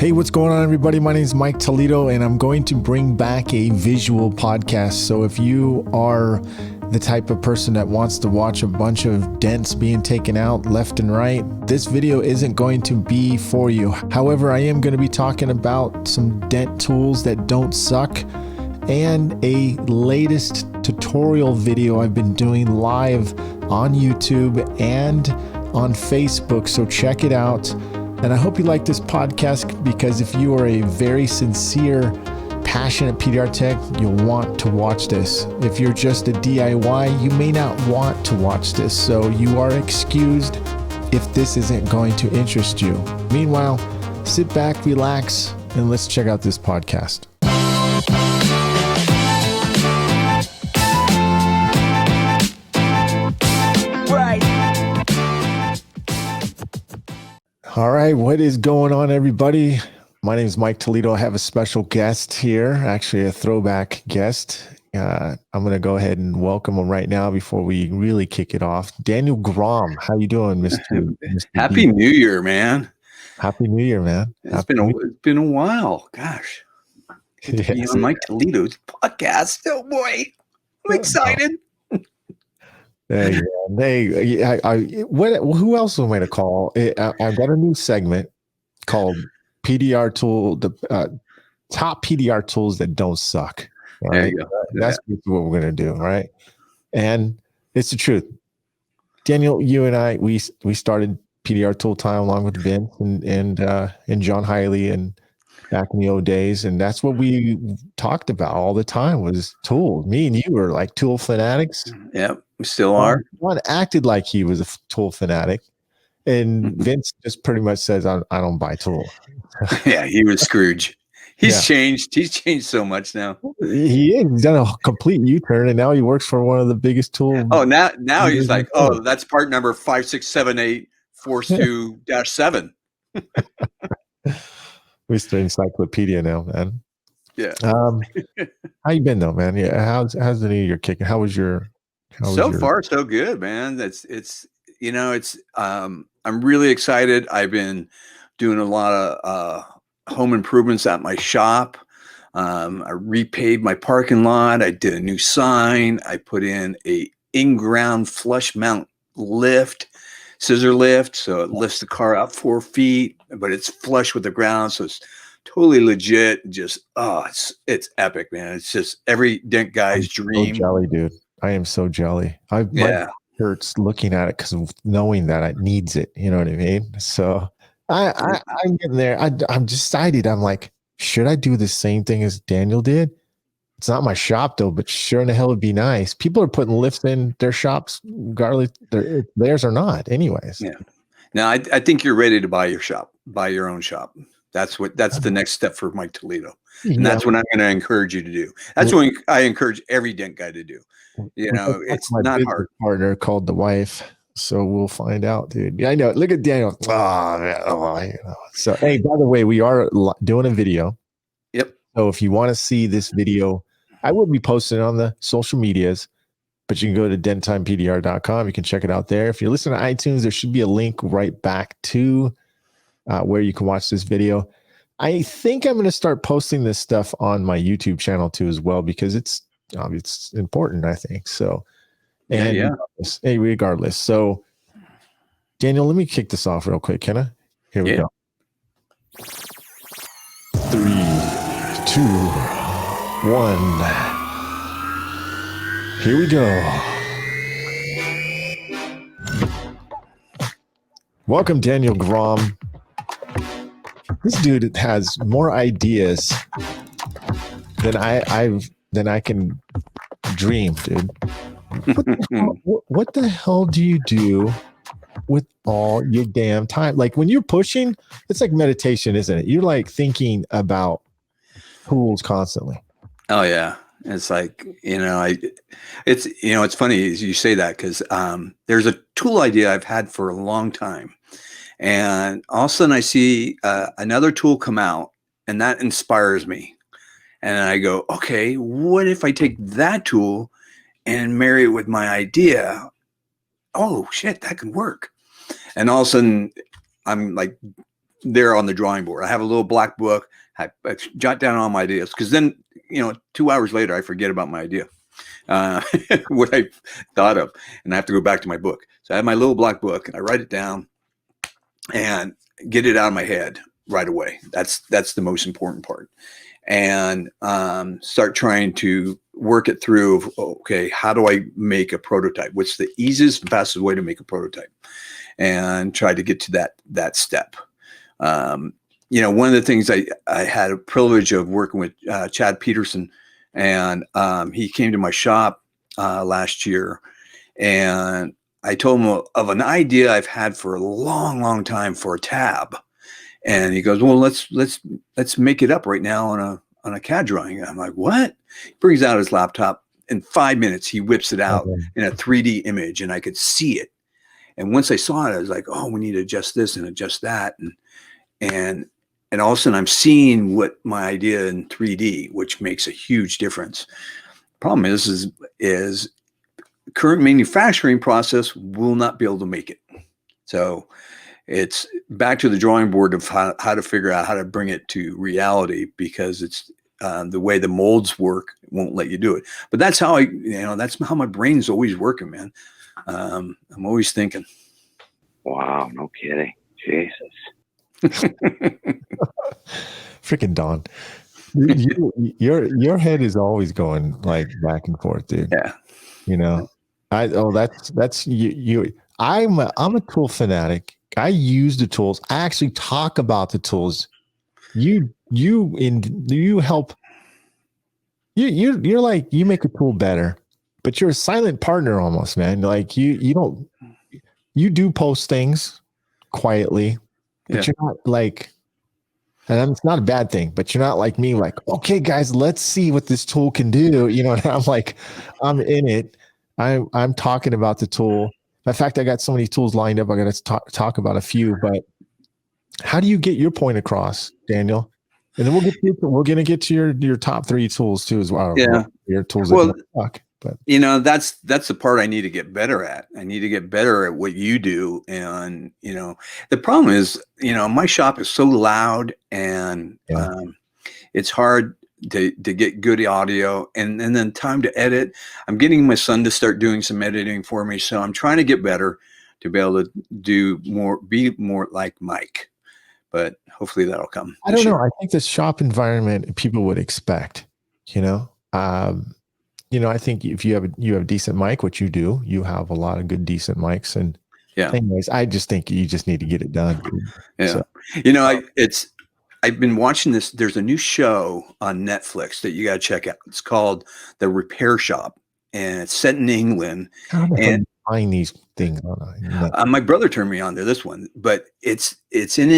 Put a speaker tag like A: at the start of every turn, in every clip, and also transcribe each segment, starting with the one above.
A: Hey, what's going on, everybody? My name is Mike Toledo, and I'm going to bring back a visual podcast. So if you are the type of person that wants to watch a bunch of dents being taken out left and right, this video isn't going to be for you. However, I am going to be talking about some dent tools that don't suck and a latest tutorial video I've been doing live on YouTube and on Facebook. So check it out. And I hope you like this podcast, because if you are a very sincere, passionate PDR tech, you'll want to watch this. If you're just a DIY, you may not want to watch this. So you are excused if this isn't going to interest you. Meanwhile, sit back, relax, and let's check out this podcast. All right, what is going on, everybody? My name is Mike Toledo. I have a special guest here, actually a throwback guest. I'm going to go ahead and welcome him right now before we really kick it off. Daniel Gromm, how you doing, Mr.
B: Happy New Year, man.
A: Happy New Year, man.
B: It's been a while. Gosh. Good to be on Mike Toledo's podcast. Oh, boy. I'm excited.
A: There you go. Who else am I to call? I've got a new segment called PDR Tool, the top PDR tools that don't suck. Right?
B: There you go.
A: That's what we're going to do, right? And it's the truth. Daniel, you and I, we started PDR Tool Time along with Vince and John Hiley and back in the old days, and that's what we talked about all the time was tools. Me and you were like tool fanatics.
B: Yep, we still are.
A: One acted like he was a tool fanatic, and Vince just pretty much says, "I don't buy tools."
B: Yeah, he was Scrooge. He's changed. He's changed so much now.
A: He's done a complete U-turn, and now he works for one of the biggest tools.
B: Oh, now he's like, oh, that's part number 5678 Force 2-7.
A: Mr. Encyclopedia now, man.
B: Yeah.
A: How you been though, man? Yeah. How's the new year kicking? How was your?
B: So far, so good, man. I'm really excited. I've been doing a lot of home improvements at my shop. I repaved my parking lot. I did a new sign. I put in a in-ground flush mount lift. Scissor lift, so it lifts the car out 4 feet, but it's flush with the ground, so it's totally legit. Just it's epic, man. It's just every dent guy's dream.
A: So jelly, dude. I am so jelly. My heart hurts looking at it because of knowing that it needs it. You know what I mean? So I'm getting there. I'm decided. I'm like, should I do the same thing as Daniel did? It's not my shop though, but sure in the hell it'd be nice. People are putting lifts in their shops, regardless theirs or not. Anyways.
B: Yeah. Now I think you're ready to buy your own shop. That's the next step for Mike Toledo. And that's what I'm going to encourage you to do. That's what I encourage every dent guy to do. You know, it's not hard.
A: Partner called the wife. So we'll find out, dude. Yeah, I know. Look at Daniel. So, hey, by the way, we are doing a video.
B: Yep.
A: So if you want to see this video, I will be posting on the social medias, but you can go to denttimepdr.com. You can check it out there. If you're listening to iTunes, there should be a link right back to where you can watch this video. I think I'm going to start posting this stuff on my YouTube channel too as well, because it's important, I think. So, regardless. So, Daniel, let me kick this off real quick. Can I? Here we go. 3, 2, 1. Here we go. Welcome, Daniel Gromm. This dude has more ideas than I can dream, dude. What the hell do you do with all your damn time? Like when you're pushing, it's like meditation, isn't it? You're like thinking about tools constantly.
B: Oh yeah. It's like, it's funny as you say that, because there's a tool idea I've had for a long time. And all of a sudden I see another tool come out, and that inspires me. And I go, okay, what if I take that tool and marry it with my idea? Oh shit, that could work. And all of a sudden I'm like there on the drawing board. I have a little black book. I jot down all my ideas, because then, 2 hours later, I forget about my idea, what I thought of, and I have to go back to my book. So I have my little black book, and I write it down and get it out of my head right away. That's the most important part. And start trying to work it through of, okay, how do I make a prototype? What's the easiest and fastest way to make a prototype? And try to get to that step. One of the things I had a privilege of working with Chad Peterson, and he came to my shop last year, and I told him of an idea I've had for a long, long time for a tab. And he goes, well, let's make it up right now on a CAD drawing. I'm like, what? He brings out his laptop. In 5 minutes, he whips it out in a 3D image, and I could see it. And once I saw it, I was like, oh, we need to adjust this and adjust that. And all of a sudden I'm seeing what my idea in 3D, which makes a huge difference. Problem is current manufacturing process will not be able to make it. So it's back to the drawing board of how to figure out how to bring it to reality, because it's the way the molds work won't let you do it. But that's how that's how my brain's always working, man. I'm always thinking.
C: Wow, no kidding. Jesus.
A: Freaking Don. Your head is always going like back and forth, dude.
B: Yeah.
A: That's you. I'm a tool fanatic. I use the tools. I actually talk about the tools. You help. You're like, you make a tool better, but you're a silent partner almost, man. Like you do post things quietly, but you're not like, and it's not a bad thing, but you're not like me, like, okay, guys, let's see what this tool can do. I'm like, I'm in it. I'm talking about the tool. In fact, I got so many tools lined up. I got to talk about a few, but how do you get your point across, Daniel? And then we're going to get to your top 3 tools too, as well.
B: Yeah.
A: Your tools.
B: Well,
A: but
B: that's the part I need to get better at. I need to get better at what you do. And, the problem is, my shop is so loud, and it's hard to get good audio, and then time to edit. I'm getting my son to start doing some editing for me. So I'm trying to get better to be able to be more like Mike, but hopefully that'll come.
A: I don't know. I think the shop environment people would expect, I think if you have a decent mic, which you do, you have a lot of good, decent mics. And anyways, I just think you just need to get it done.
B: Yeah. So, I've been watching this. There's a new show on Netflix that you got to check out. It's called The Repair Shop, and it's set in England.
A: And find these things on
B: my brother turned me on to this one, but it's in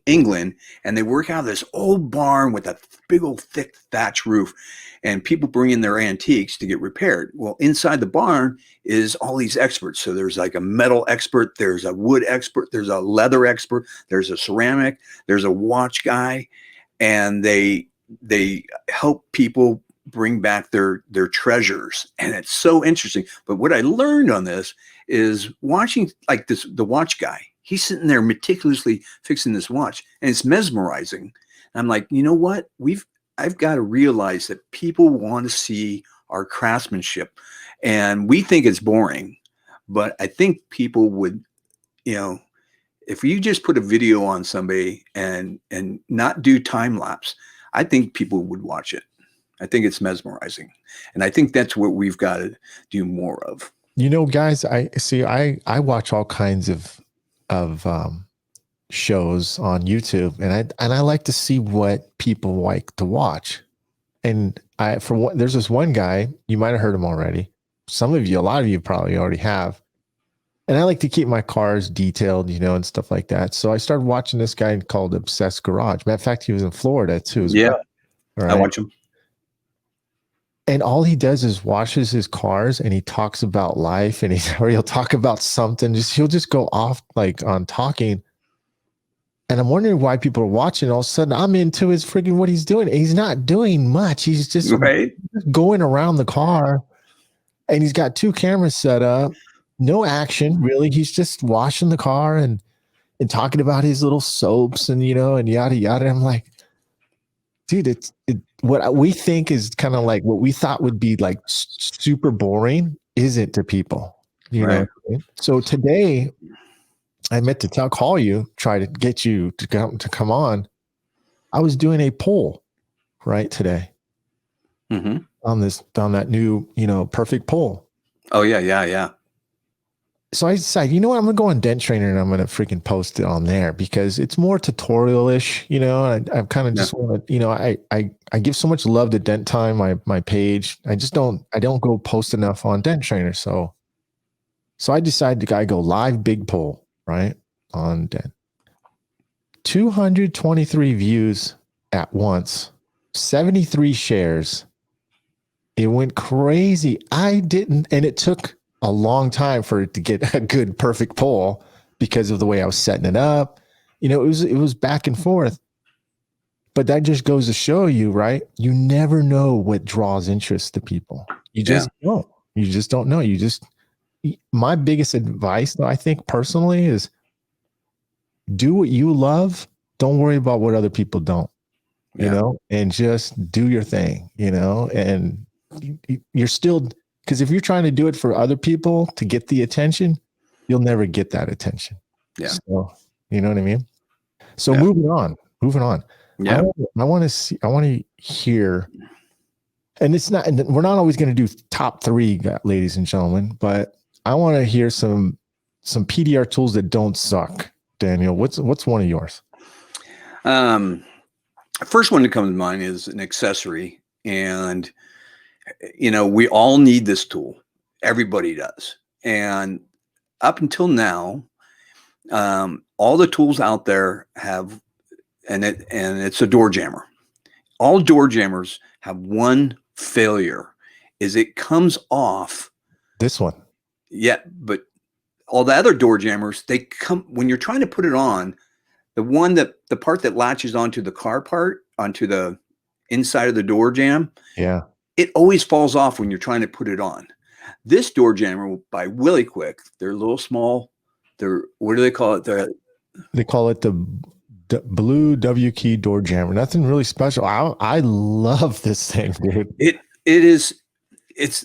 B: England, and they work out of this old barn with a big old thick thatch roof, and people bring in their antiques to get repaired. Well, inside the barn is all these experts. So there's like a metal expert, there's a wood expert, there's a leather expert, there's a ceramic, there's a watch guy, and they help people bring back their treasures. And it's so interesting. But what I learned on this is watching like the watch guy, he's sitting there meticulously fixing this watch, and it's mesmerizing. And I'm like, you know what? I've got to realize that people want to see our craftsmanship, and we think it's boring, but I think people would, if you just put a video on somebody and not do time lapse, I think people would watch it. I think it's mesmerizing, and I think that's what we've got to do more of.
A: Guys, I watch all kinds of shows on YouTube, and I like to see what people like to watch. And there's this one guy, you might have heard him already. A lot of you probably already have. And I like to keep my cars detailed, and stuff like that. So I started watching this guy called Obsessed Garage. Matter of fact, he was in Florida too.
B: Well. Right? I watch him.
A: And all he does is washes his cars, and he talks about life, and he'll talk about something. He'll just go off like on talking. And I'm wondering why people are watching. All of a sudden, I'm into his freaking what he's doing. He's not doing much. He's just going around the car, and he's got 2 cameras set up. No action, really. He's just washing the car, and and talking about his little soaps and, and yada, yada. I'm like, dude, what we think is kind of like what we thought would be like super boring isn't to people,
B: Right.
A: So today I meant to call you, try to get you to come on. I was doing a poll right today on that new, perfect poll.
B: Oh yeah.
A: So I decided, what, I'm going to go on Dent Trainer and I'm going to freaking post it on there because it's more tutorial-ish, I kind of just want to, I give so much love to Dent Time, my page. I don't go post enough on Dent Trainer. So I decided to go live big poll, right? On Dent. 223 views at once, 73 shares. It went crazy. And it took a long time for it to get a good, perfect poll because of the way I was setting it up. It was back and forth. But that just goes to show you, right? You never know what draws interest to people. You just don't. You just don't know. My biggest advice, though, I think personally, is do what you love. Don't worry about what other people don't, and just do your thing, and you're still, because if you're trying to do it for other people to get the attention, you'll never get that attention.
B: Yeah.
A: So, you know what I mean? So moving on.
B: Yeah.
A: I want to hear, and we're not always going to do top 3, ladies and gentlemen, but I want to hear some PDR tools that don't suck. Daniel, what's one of yours?
B: First one that comes to mind is an accessory, and we all need this tool. Everybody does. And up until now, all the tools out there have, and it's a door jammer. All door jammers have one failure, is it comes off.
A: This one.
B: Yeah, but all the other door jammers, they come, when you're trying to put it on, the part that latches onto the car part, onto the inside of the door jam, it always falls off when you're trying to put it on. This door jammer by Willie Quick, they're a little small. What do they call it?
A: They call it the blue W key door jammer. Nothing really special. I love this thing, dude.
B: It's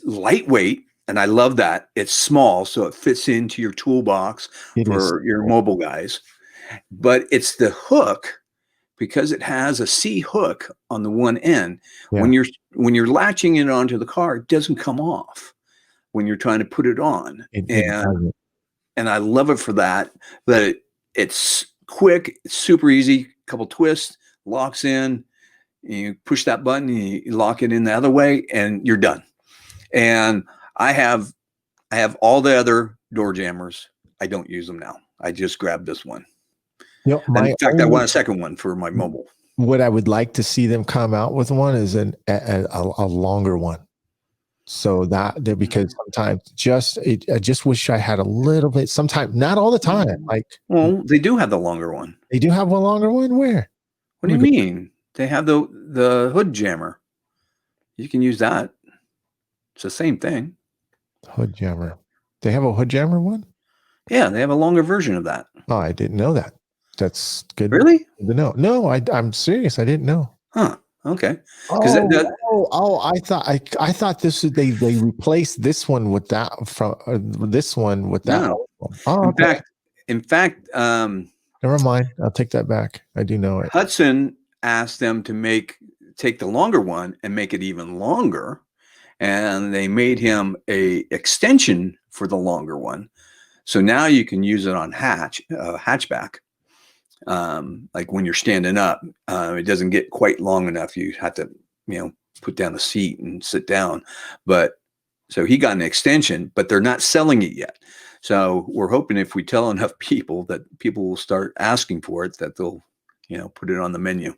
B: lightweight, and I love that. It's small, so it fits into your toolbox for your mobile guys. But it's the hook, because it has a C hook on the one end. Yeah. When you're latching it onto the car, it doesn't come off when you're trying to put it on. And I love it for that. That it's quick, it's super easy. Couple twists, locks in. You push that button, you lock it in the other way, and you're done. And I have all the other door jammers. I don't use them now. I just grabbed this one. In fact, I want a second one for my mobile.
A: What I would like to see them come out with one is a longer one. So because sometimes I just wish I had a little bit. Sometimes, not all the time.
B: Well, they do have the longer one.
A: They do have a longer one. Where?
B: What do you mean? They have the hood jammer. You can use that. It's the same thing.
A: Hood jammer. They have a hood jammer one?
B: Yeah, they have a longer version of that.
A: Oh, I didn't know that. That's good.
B: Really?
A: No, I'm serious. I didn't know.
B: Huh. Okay.
A: I thought this was they replaced this one with that this one with that.
B: No.
A: Oh,
B: in fact,
A: never mind. I'll take that back. I do know it.
B: Hudson asked them to take the longer one and make it even longer, and they made him a extension for the longer one. So now you can use it on hatchback. Like when you're standing up, it doesn't get quite long enough. You have to, put down a seat and sit down. But so he got an extension, but they're not selling it yet. So we're hoping if we tell enough people that people will start asking for it, that they'll, put it on the menu.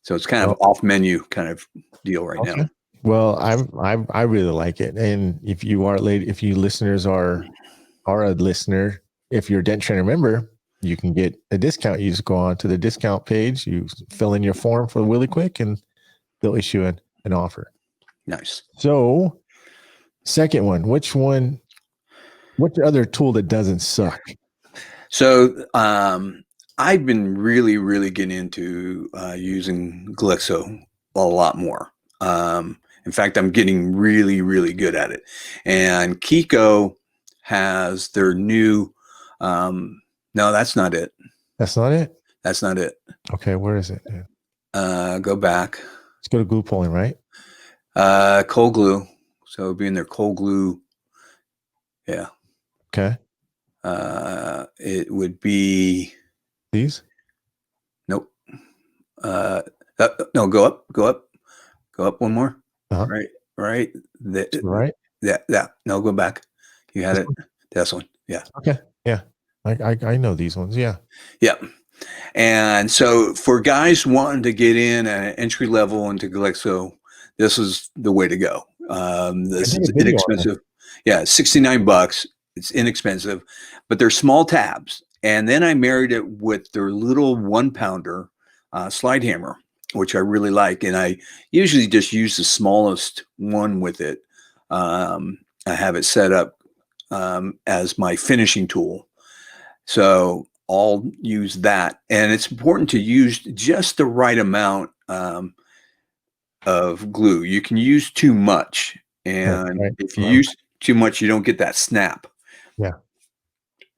B: So it's kind of off menu kind of deal right now.
A: Well, I really like it. And if you listeners are a listener, if you're a Dent Trainer member, you can get a discount. You just go on to the discount page, you fill in your form for Willie Quick, and they'll issue an offer.
B: Nice.
A: So, second one, what's the other tool that doesn't suck?
B: So I've been really, really getting into using Glexo a lot more. In fact, I'm getting really, really good at it. And Kiko has their new. No, that's not it.
A: That's not it?
B: That's not it.
A: Okay, where is it?
B: Go back.
A: Let's go to glue pulling, right?
B: Cold glue. So being their cold glue. Yeah.
A: Okay.
B: It would be.
A: These?
B: Nope. No, go up one more.
A: Uh-huh.
B: Right.
A: Right?
B: Yeah. No, go back. You had
A: This
B: it.
A: one?
B: This one. Yeah.
A: Okay. Yeah. I know these ones. Yeah.
B: Yeah. And so for guys wanting to get in at an entry level into Glexo, this is the way to go. This
A: did
B: is
A: a video on
B: inexpensive. Yeah, $69. It's inexpensive, but they're small tabs. And then I married it with their little 1-pounder slide hammer, which I really like. And I usually just use the smallest one with it. I have it set up as my finishing tool. So I'll use that. And it's important to use just the right amount of glue. You can use too much. And if you use too much, you don't get that snap.
A: Yeah.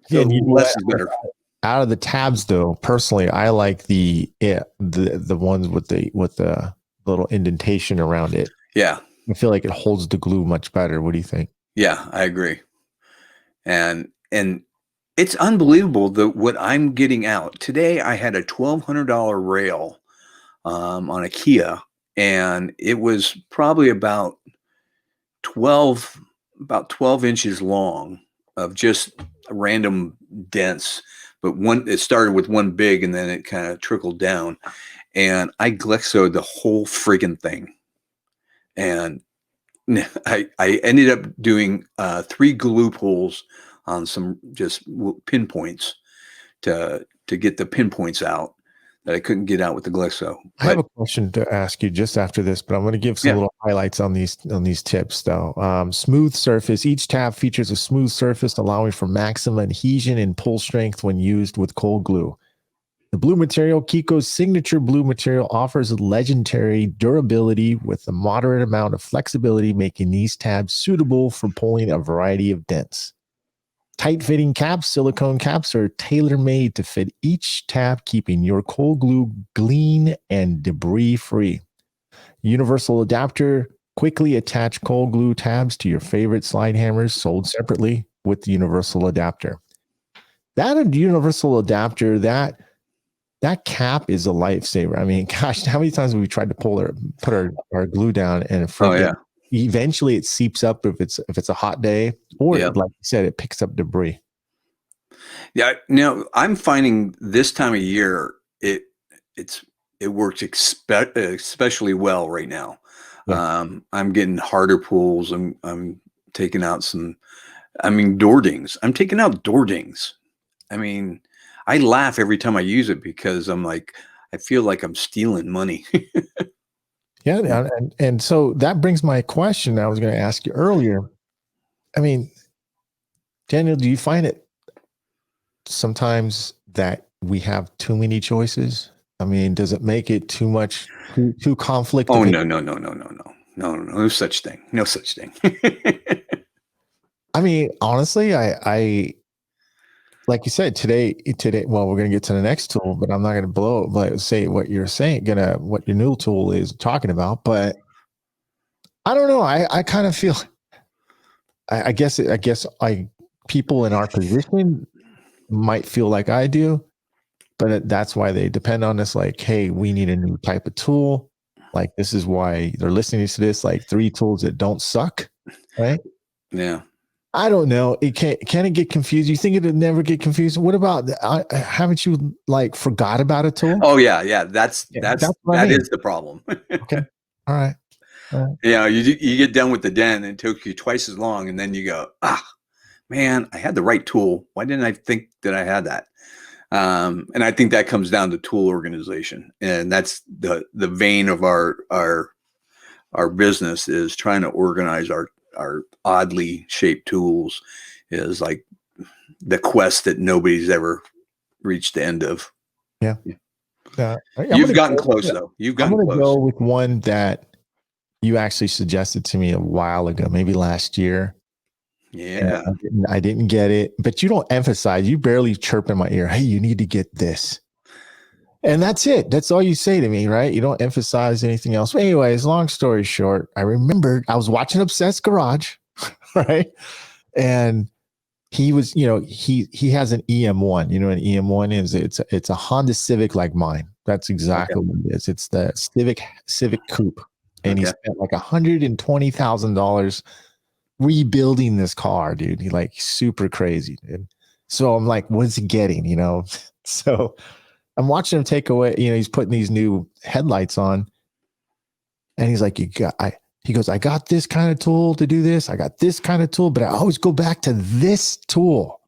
B: So
A: and you do
B: less
A: that
B: is better.
A: out of the tabs, though. Personally, I like the ones with the little indentation around it.
B: Yeah.
A: I feel like it holds the glue much better. What do you think?
B: Yeah, I agree. And it's unbelievable what I'm getting out. Today I had a $1,200 rail on a Kia, and it was probably about 12 inches long of just random dents. But it started with one big and then it kind of trickled down. And I Glexoed the whole friggin' thing. And I ended up doing 3 glue pulls on some just pinpoints to get the pinpoints out that I couldn't get out with the Glexo.
A: I have a question to ask you just after this, but I'm going to give some little highlights on these tips, though. Smooth surface. Each tab features a smooth surface, allowing for maximum adhesion and pull strength when used with cold glue. The blue material, Kiko's signature blue material, offers legendary durability with a moderate amount of flexibility, making these tabs suitable for pulling a variety of dents. Tight-fitting caps, silicone caps, are tailor-made to fit each tab, keeping your cold glue clean and debris-free. Universal adapter. Quickly attach cold glue tabs to your favorite slide hammers, sold separately with the universal adapter. That universal adapter, that cap is a lifesaver. I mean, gosh, how many times have we tried to put our glue down and eventually it seeps up if it's a hot day, or like you said, it picks up debris.
B: Yeah. Now I'm finding this time of year it works especially well right now. Yeah. I'm getting harder pulls. I'm taking out door dings. I'm taking out door dings. I mean, I laugh every time I use it because I'm like, I feel like I'm stealing money.
A: Yeah. And so that brings my question I was going to ask you earlier. I mean, Daniel, do you find it sometimes that we have too many choices? I mean, does it make it too much, too conflict?
B: Oh, no such thing. No such thing.
A: I mean, honestly, I like you said today, well, we're going to get to the next tool, but I'm not going to say what you're saying, what your new tool is talking about, but I don't know. I kind of feel, I guess people in our position might feel like I do, but that's why they depend on us. Like, hey, we need a new type of tool. Like, this is why they're listening to this, like 3 tools that don't suck. Right.
B: Yeah.
A: I don't know. Can it get confused? You think it'd never get confused? What about, haven't you like forgot about a tool?
B: Oh yeah. That is the problem.
A: Okay. All right.
B: Yeah. You get done with the dent and it took you twice as long. And then you go, man, I had the right tool. Why didn't I think that I had that? And I think that comes down to tool organization. And that's the vein of our business, is trying to organize our oddly shaped tools. Is like, the quest that nobody's ever reached the end of.
A: Yeah.
B: You've gotten close though. You've
A: I'm
B: gotten
A: going to
B: close.
A: go with one that you actually suggested to me a while ago, maybe last year.
B: Yeah.
A: I didn't get it, but you don't emphasize. You barely chirp in my ear. Hey, you need to get this. And that's it. That's all you say to me, right? You don't emphasize anything else. But anyways, long story short, I remembered I was watching Obsessed Garage, right? And he was, he has an EM1. You know what an EM1 is? It's a Honda Civic like mine. That's exactly what it is. It's the Civic Coupe. And he spent like $120,000 rebuilding this car, dude. He like super crazy, dude. So I'm like, what's he getting? So I'm watching him take away, he's putting these new headlights on. And he's like, he goes, I got this kind of tool to do this. I got this kind of tool, but I always go back to this tool.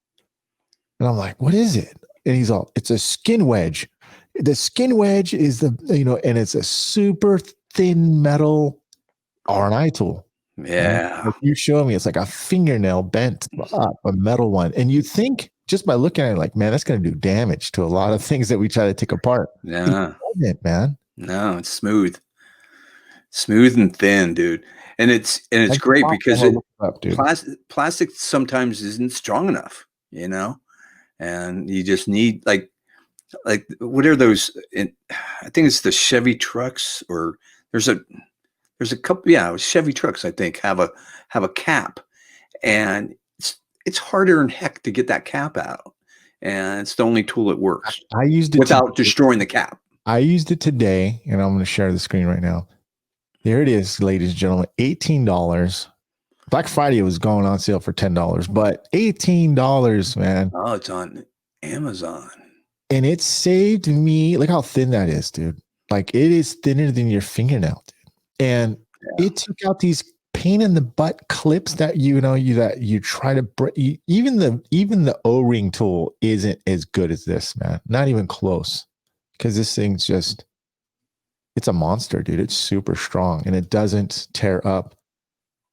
A: And I'm like, what is it? And he's all, it's a skin wedge. The skin wedge is and it's a super thin metal R&I tool.
B: Yeah.
A: Right? Like you show me, it's like a fingernail bent up, a metal one. And you think just by looking at it, like, man, that's going to do damage to a lot of things that we try to take apart.
B: Yeah.
A: It doesn't, man.
B: No, it's smooth and thin, dude. And it's great because plastic sometimes isn't strong enough, and you just need like what are those? I think it's the Chevy trucks, or there's a couple. Yeah, Chevy trucks, I think, have a cap, and it's harder than heck to get that cap out, and it's the only tool that works.
A: I used it
B: without destroying the cap.
A: I used it today, and I'm going to share the screen right now. There it is, ladies and gentlemen, $18. Black Friday was going on sale for $10, but $18, man.
B: Oh, it's on Amazon.
A: And it saved me. Look how thin that is, dude. Like it is thinner than your fingernail, dude. And it took out these pain in the butt clips that you try to break. Even the O-ring tool isn't as good as this, man. Not even close. Because this thing's just, it's a monster, dude. It's super strong, and it doesn't tear up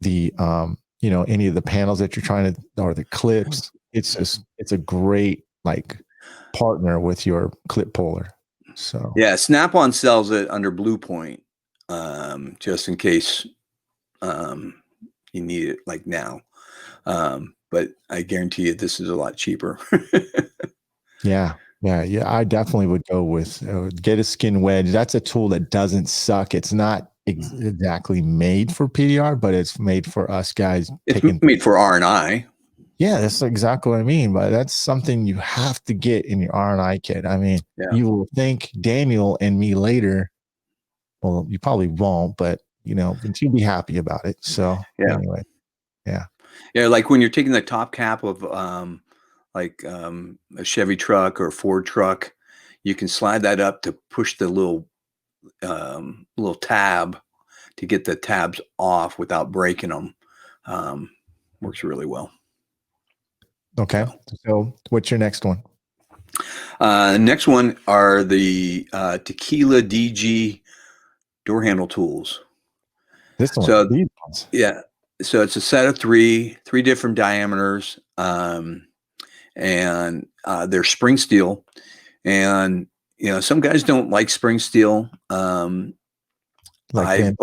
A: the any of the panels that you're trying to, or the clips. It's a great like partner with your clip puller. So
B: yeah, Snap-on sells it under Blue Point, just in case you need it like now. But I guarantee you this is a lot cheaper.
A: Yeah. I definitely would go with get a skin wedge. That's a tool that doesn't suck. It's not exactly made for PDR, but it's made for us guys.
B: It's made for R&I.
A: Yeah, that's exactly what I mean. But that's something you have to get in your R&I kit. I mean, you will thank Daniel and me later. Well, you probably won't, but but you'll be happy about it. So anyway, yeah.
B: Like when you're taking the top cap of a Chevy truck or a Ford truck, you can slide that up to push the little tab to get the tabs off without breaking them. Works really well.
A: Okay. So what's your next one?
B: Next one are the Tequila DG door handle tools.
A: This one.
B: So yeah. So it's a set of three different diameters. And they're spring steel, and some guys don't like spring steel.
A: Like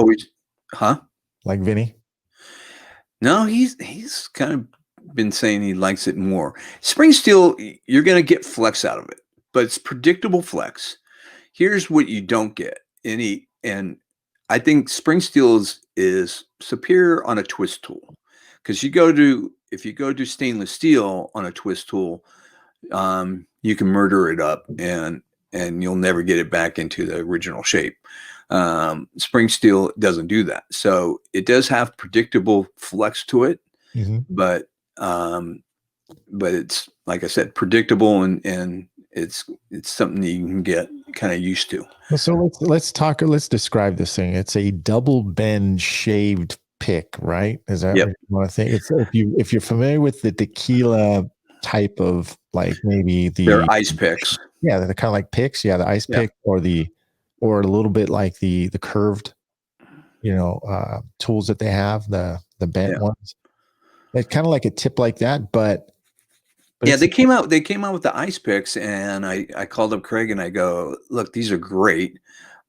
A: like Vinny?
B: No, he's kind of been saying he likes it more. Spring steel, you're going to get flex out of it, but it's predictable flex. Here's what you don't get and I think spring steel is superior on a twist tool, because if you go to stainless steel on a twist tool, you can murder it up and you'll never get it back into the original shape. Spring steel doesn't do that. So it does have predictable flex to it, but it's, like I said, predictable and it's something that you can get kind of used to.
A: So let's describe this thing. It's a double bend shaved pick, right? Is that what you want to think? It's if you're familiar with the tequila type of, like, maybe
B: they're ice picks.
A: Yeah, they're kind of like picks. Yeah, the ice pick or a little bit like the curved, tools that they have, the bent ones. It's kind of like a tip like that, but
B: Yeah, they came out. They came out with the ice picks, and I called up Craig and I go, look, these are great,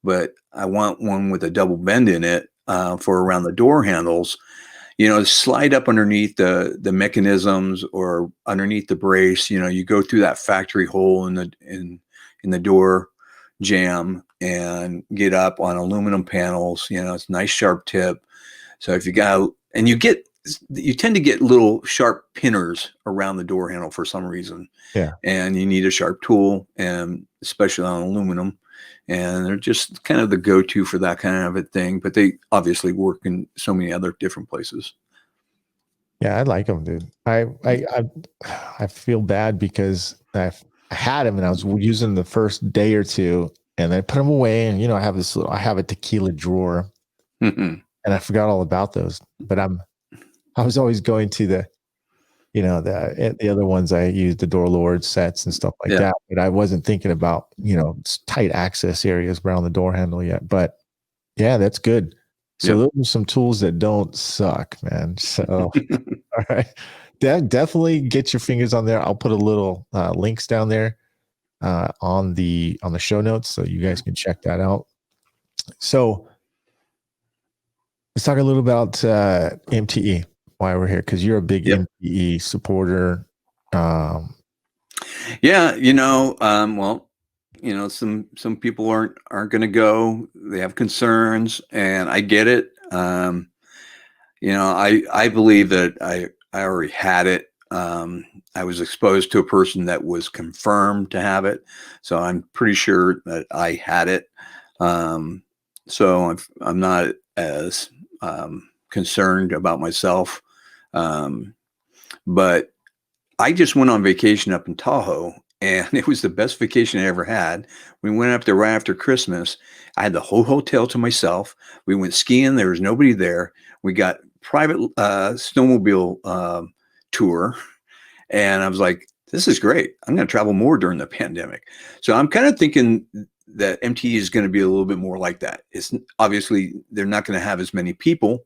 B: but I want one with a double bend in it for around the door handles. Slide up underneath the mechanisms or underneath the brace. You go through that factory hole in the door jamb and get up on aluminum panels. It's a nice sharp tip. So if you got and you tend to get little sharp pinners around the door handle for some reason.
A: Yeah.
B: And you need a sharp tool, and especially on aluminum. And they're just kind of the go-to for that kind of a thing. But they obviously work in so many other different places.
A: Yeah, I like them, dude. I feel bad because I had them and I was using the first day or two, and I put them away. And I have I have a tequila drawer, and I forgot all about those. But I was always going to the other ones. I used the door lord sets and stuff like that, but I wasn't thinking about tight access areas around the door handle yet. But yeah, that's good. So those are some tools that don't suck, man. So all right, definitely get your fingers on there. I'll put a little links down there on the show notes so you guys can check that out. So let's talk a little about MTE. Why we're here, because you're a big MTE supporter.
B: Well, some people aren't going to go. They have concerns, and I get it. I believe that I already had it. I was exposed to a person that was confirmed to have it, so I'm pretty sure that I had it. So I'm not as concerned about myself. But I just went on vacation up in Tahoe, and it was the best vacation I ever had. We went up there right after Christmas. I had the whole hotel to myself. We went skiing. There was nobody there. We got private snowmobile tour. And I was like, this is great. I'm going to travel more during the pandemic. So I'm kind of thinking that MTE is going to be a little bit more like that. It's obviously they're not going to have as many people.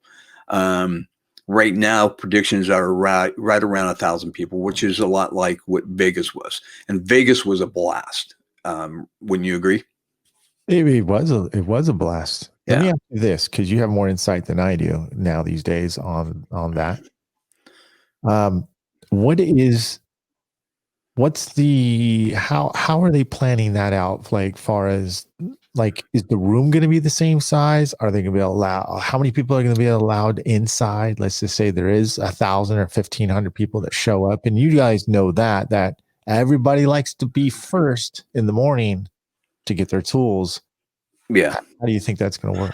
B: Right now, predictions are right around 1,000 people, which is a lot like what Vegas was. And Vegas was a blast. Wouldn't you agree?
A: It was a blast. Yeah. Let me ask you this, because you have more insight than I do now these days on that. How are they planning that out? Like, far as is the room going to be the same size? Are they going to be allowed? How many people are going to be allowed inside? Let's just say there is 1,000 or 1,500 people that show up, and you guys know that everybody likes to be first in the morning to get their tools.
B: Yeah.
A: How do you think that's going to work?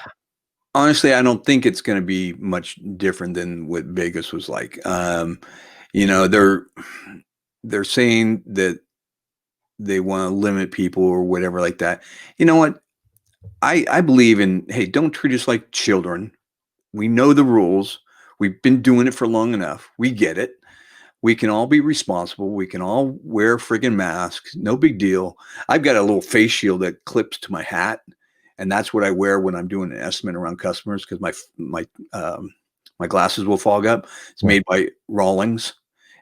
B: Honestly, I don't think it's going to be much different than what Vegas was like. They're saying that they want to limit people or whatever like that. You know what? I believe in, hey, don't treat us like children. We know the rules. We've been doing it for long enough. We get it. We can all be responsible. We can all wear friggin' masks. No big deal. I've got a little face shield that clips to my hat, and that's what I wear when I'm doing an estimate around customers, because my glasses will fog up. It's made by Rawlings,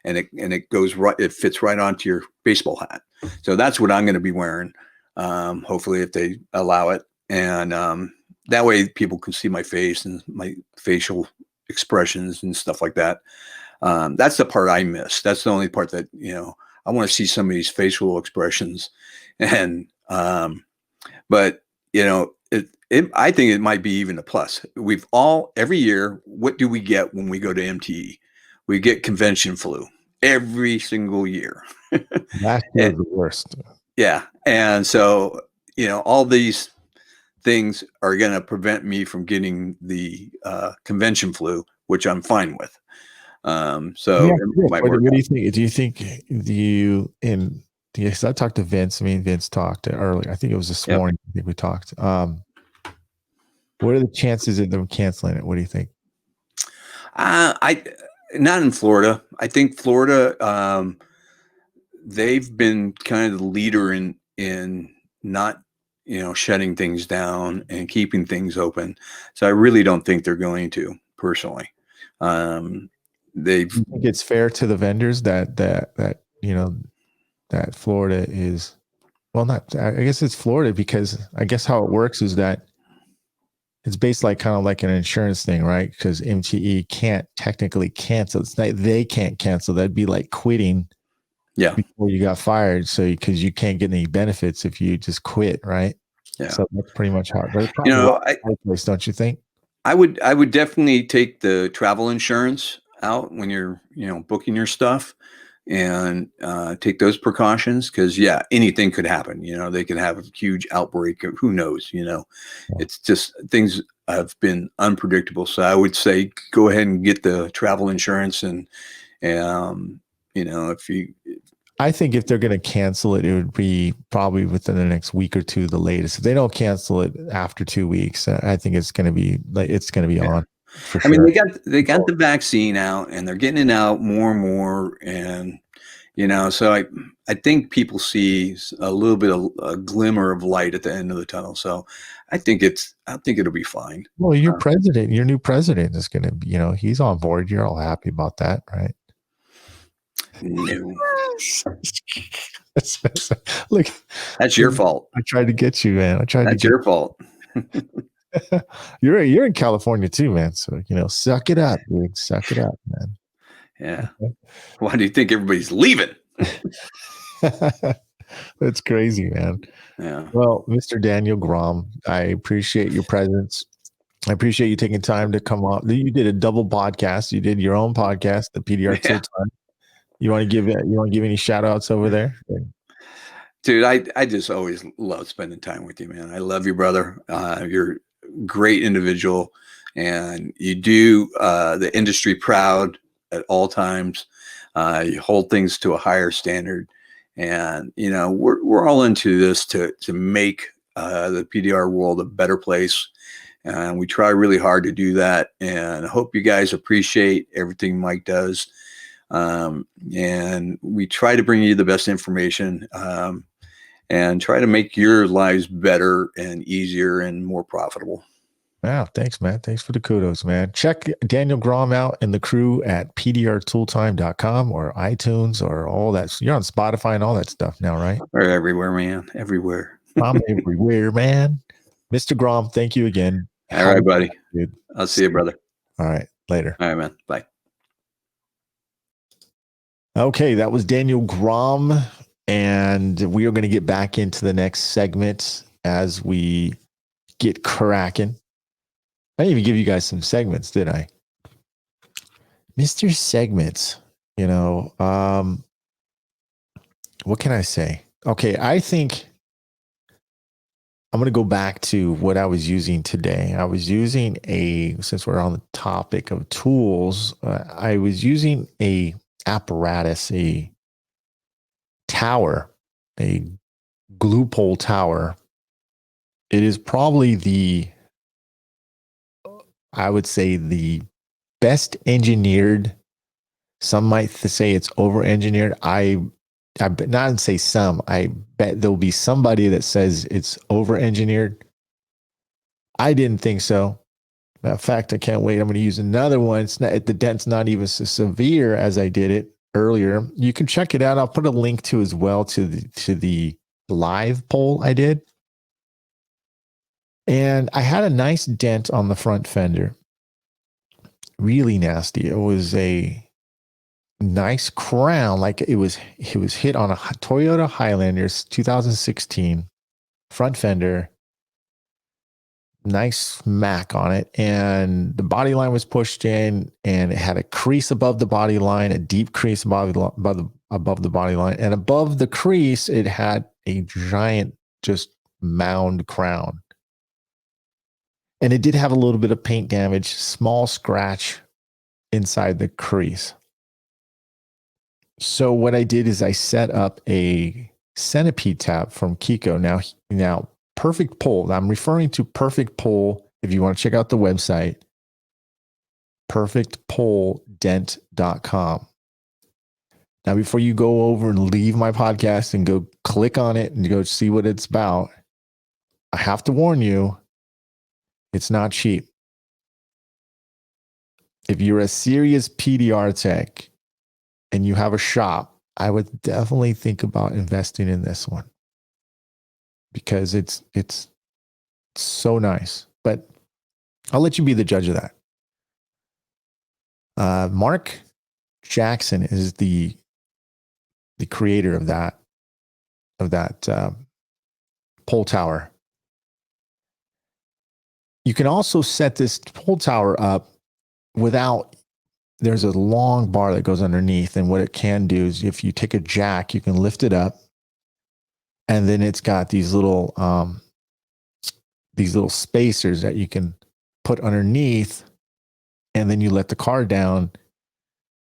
B: and it goes right. It fits right onto your baseball hat. So that's what I'm going to be wearing. Hopefully, if they allow it, and that way people can see my face and my facial expressions and stuff like that. That's the part I miss. That's the only part that, I want to see some of these facial expressions. And, but I think it might be even a plus. Every year, what do we get when we go to MTE? We get convention flu every single year.
A: Last year was the worst.
B: Yeah. And so, all these things are going to prevent me from getting the convention flu, which I'm fine with. What do you think?
A: Do you think yes, I talked to Vince. Vince talked earlier. I think it was this morning. I think we talked. What are the chances of them canceling it? What do you think?
B: Not in Florida. I think Florida, they've been kind of the leader in not, shutting things down and keeping things open. So I really don't think they're going to, personally.
A: Do you think it's fair to the vendors that that Florida is, well, not, I guess it's Florida because I guess how it works is that it's based like kind of like an insurance thing, right? Because MTE can't technically cancel. It's not, they can't cancel. That'd be like quitting before you got fired. So because you can't get any benefits if you just quit, right?
B: Yeah.
A: So that's pretty much how. They're probably place, don't you think?
B: I would definitely take the travel insurance out when you're booking your stuff, and take those precautions because anything could happen. They could have a huge outbreak. Who knows? It's just things have been unpredictable. So I would say go ahead and get the travel insurance, and if you.
A: I think if they're going to cancel it, it would be probably within the next week or two, the latest. If they don't cancel it after 2 weeks, I think it's going to be on. For sure.
B: I mean, they got the vaccine out, and they're getting it out more and more, and so I think people see a little bit of a glimmer of light at the end of the tunnel. So I think it'll be fine.
A: Well, your new president is going to be, he's on board. You're all happy about that, right?
B: No.
A: Look,
B: that's your fault.
A: I tried to get you, man.
B: That's your fault.
A: You're in California too, man. So suck it up, dude. Suck it up, man.
B: Yeah. Okay. Why do you think everybody's leaving?
A: That's crazy, man.
B: Yeah.
A: Well, Mr. Daniel Gromm, I appreciate your presence. I appreciate you taking time to come on. You did a double podcast. You did your own podcast, the PDR Tool Time. You want to give any shout outs over there?
B: Dude, I just always love spending time with you, man. I love you, brother. You're a great individual, and you do the industry proud at all times. You hold things to a higher standard, and we're all into this to make the PDR world a better place, and we try really hard to do that. And I hope you guys appreciate everything Mike does. And we try to bring you the best information, and try to make your lives better and easier and more profitable.
A: Wow. Thanks, man. Thanks for the kudos, man. Check Daniel Gromm out and the crew at pdrtooltime.com or iTunes or all that. You're on Spotify and all that stuff now, right?
B: We're everywhere, man. Everywhere.
A: I'm everywhere, man. Mr. Gromm, thank you again.
B: All right, buddy. Dude. I'll see you, brother.
A: All right. Later.
B: All right, man. Bye.
A: Okay, that was Daniel Gromm, and we are going to get back into the next segment as we get cracking. I didn't even give you guys some segments, did I? Mr. Segments, what can I say? Okay, I think I'm going to go back to what I was using today. I was using since we're on the topic of tools, I was using a apparatus, a tower, a glue pole tower. It is probably I would say the best engineered. Some might say it's over engineered. I not say some. I bet there'll be somebody that says it's over engineered. I didn't think so. Matter of fact, I can't wait. I'm going to use another one. It's not, the dent's not even so severe as I did it earlier. You can check it out. I'll put a link to as well to the live poll I did. And I had a nice dent on the front fender. Really nasty. It was a nice crown, like it was hit on a Toyota Highlander 2016 front fender. Nice smack on it, and the body line was pushed in, and it had a crease above the body line, a deep crease above the body line, and above the crease it had a giant just mound crown. And it did have a little bit of paint damage, small scratch inside the crease. So what I did is I set up a centipede tab from Kiko. Now Perfect Pole. I'm referring to Perfect Pole. If you want to check out the website, perfectpoledent.com. Now, before you go over and leave my podcast and go click on it and go see what it's about, I have to warn you, it's not cheap. If you're a serious PDR tech and you have a shop I would definitely think about investing in this one because it's so nice. But I'll let you be the judge of that. Mark Jackson is the creator of that pole tower. You can also set this pole tower up without. There's a long bar that goes underneath, and what it can do is, if you take a jack, you can lift it up, and then it's got these little spacers that you can put underneath, and then you let the car down,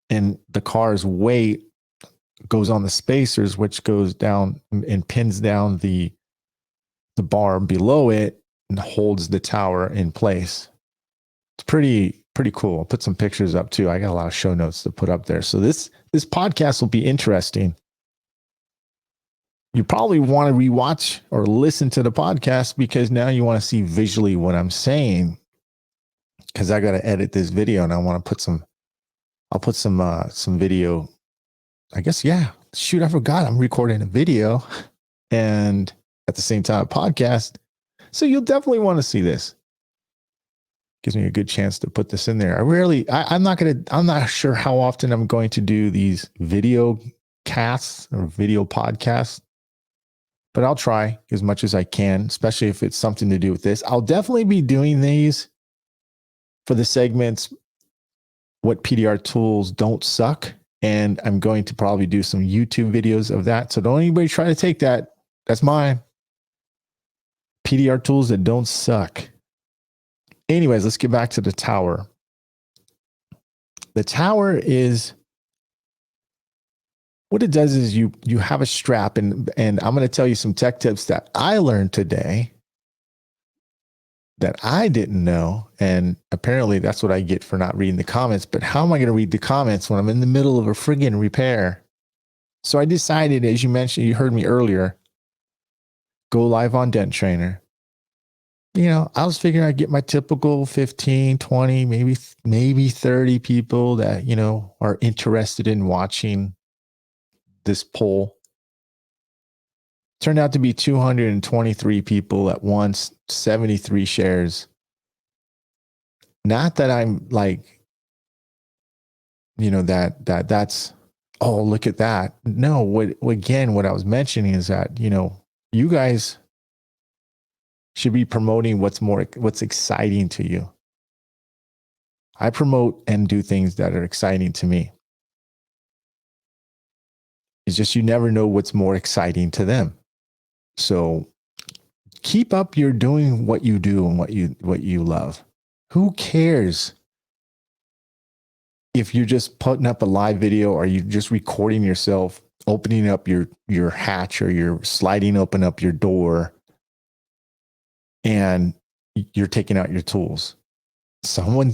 A: and the car's weight goes on the spacers, which goes down and pins down the bar below it and holds the tower in place. It's pretty cool. I'll put some pictures up too. I got a lot of show notes to put up there. So this podcast will be interesting. You probably want to rewatch or listen to the podcast because now you want to see visually what I'm saying, because I got to edit this video and I want to put some, I'll put some video. I guess, yeah, shoot, I forgot I'm recording a video and at the same time a podcast. So you'll definitely want to see this. Gives me a good chance to put this in there. I'm not sure how often I'm going to do these video casts or video podcasts, but I'll try as much as I can, especially if it's something to do with this. I'll definitely be doing these for the segments, what PDR tools don't suck. And I'm going to probably do some YouTube videos of that. So don't anybody try to take that. That's mine. PDR tools that don't suck. Anyways, let's get back to the tower. The tower is, what it does is you have a strap, and I'm going to tell you some tech tips that I learned today that I didn't know. And apparently that's what I get for not reading the comments. But how am I going to read the comments when I'm in the middle of a friggin' repair? So I decided, as you mentioned, you heard me earlier, go live on Dent Trainer. You know, I was figuring I'd get my typical 15, 20, maybe 30 people that, you know, are interested in watching this poll. Turned out to be 223 people at once, 73 shares. Not that I'm like, you know, that's, oh, look at that. No, what I was mentioning is that, you know, you guys should be promoting what's exciting to you. I promote and do things that are exciting to me. It's just you never know what's more exciting to them. So keep up your doing what you do and what you love. Who cares if you're just putting up a live video or you're just recording yourself opening up your hatch or you're sliding open up your door and you're taking out your tools? Someone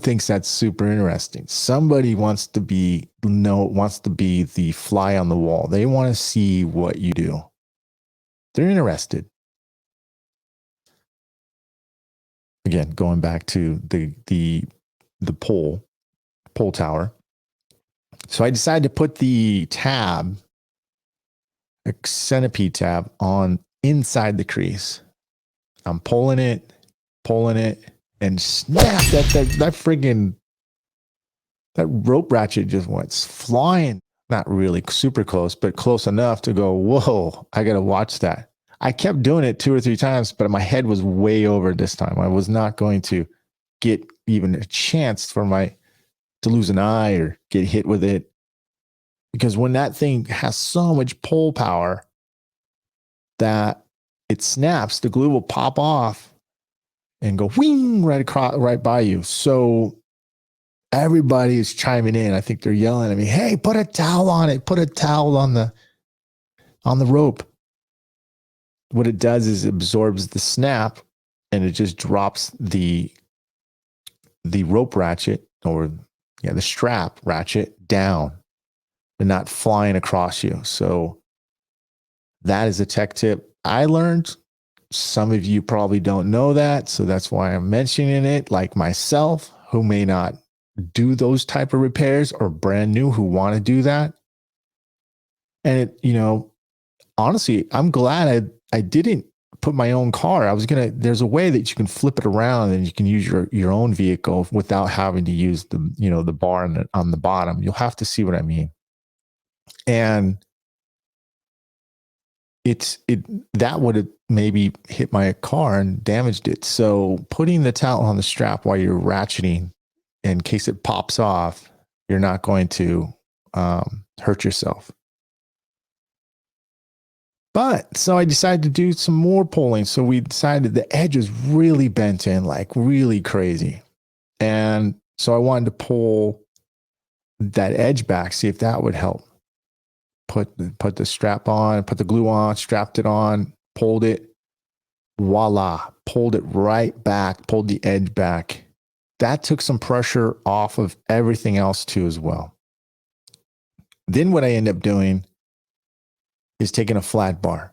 A: thinks that's super interesting. Somebody wants to be the fly on the wall. They want to see what you do. They're interested. Again, going back to the pole tower. So I decided to put the tab, a centipede tab, on inside the crease. I'm pulling it, and snap, that friggin' that rope ratchet just went flying. Not really super close, but close enough to go, whoa, I got to watch that. I kept doing it 2 or 3 times, but my head was way over this time. I was not going to get even a chance to lose an eye or get hit with it. Because when that thing has so much pull power that it snaps, the glue will pop off and go wing right by you. So everybody is chiming in. I think they're yelling at me, hey, put a towel on it. Put a towel on the rope. What it does is it absorbs the snap and it just drops the rope ratchet the strap ratchet down and not flying across you. So that is a tech tip I learned. Some of you probably don't know that. So that's why I'm mentioning it, like myself, who may not do those type of repairs or brand new who want to do that. And honestly, I'm glad I didn't put my own car. There's a way that you can flip it around and you can use your own vehicle without having to use the bar on the bottom. You'll have to see what I mean. And that would have maybe hit my car and damaged it. So putting the towel on the strap while you're ratcheting, in case it pops off, you're not going to hurt yourself. But so I decided to do some more pulling. So we decided the edge was really bent in, like really crazy. And so I wanted to pull that edge back, see if that would help. Put the strap on, put the glue on, strapped it on, pulled it. Voila, pulled it right back, pulled the edge back. That took some pressure off of everything else too as well. Then what I end up doing is taking a flat bar.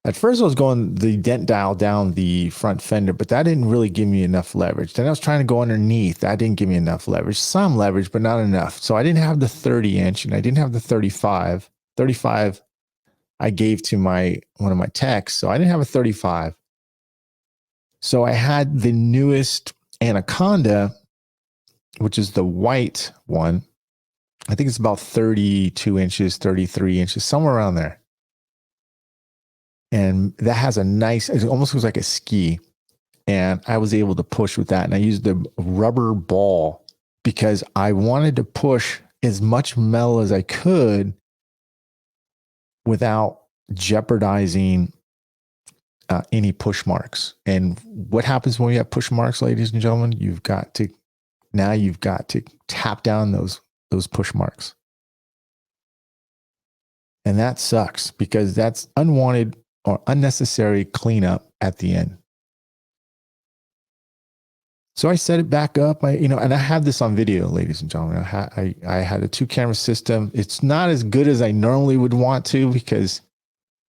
A: At first I was going the dent dial down the front fender, but that didn't really give me enough leverage. Then I was trying to go underneath. That didn't give me enough leverage. Some leverage, but not enough. So I didn't have the 30-inch and I didn't have the 35. 35 I gave to one of my techs. So I didn't have a 35. So I had the newest Anaconda, which is the white one. I think it's about 32 inches, 33 inches, somewhere around there. And that has it almost looks like a ski. And I was able to push with that. And I used the rubber ball because I wanted to push as much metal as I could without jeopardizing any push marks. And what happens when you have push marks, ladies and gentlemen? You've got to tap down those push marks. And that sucks because that's unwanted or unnecessary cleanup at the end. So I set it back up. And I have this on video, ladies and gentlemen. I had a 2-camera system. It's not as good as I normally would want to because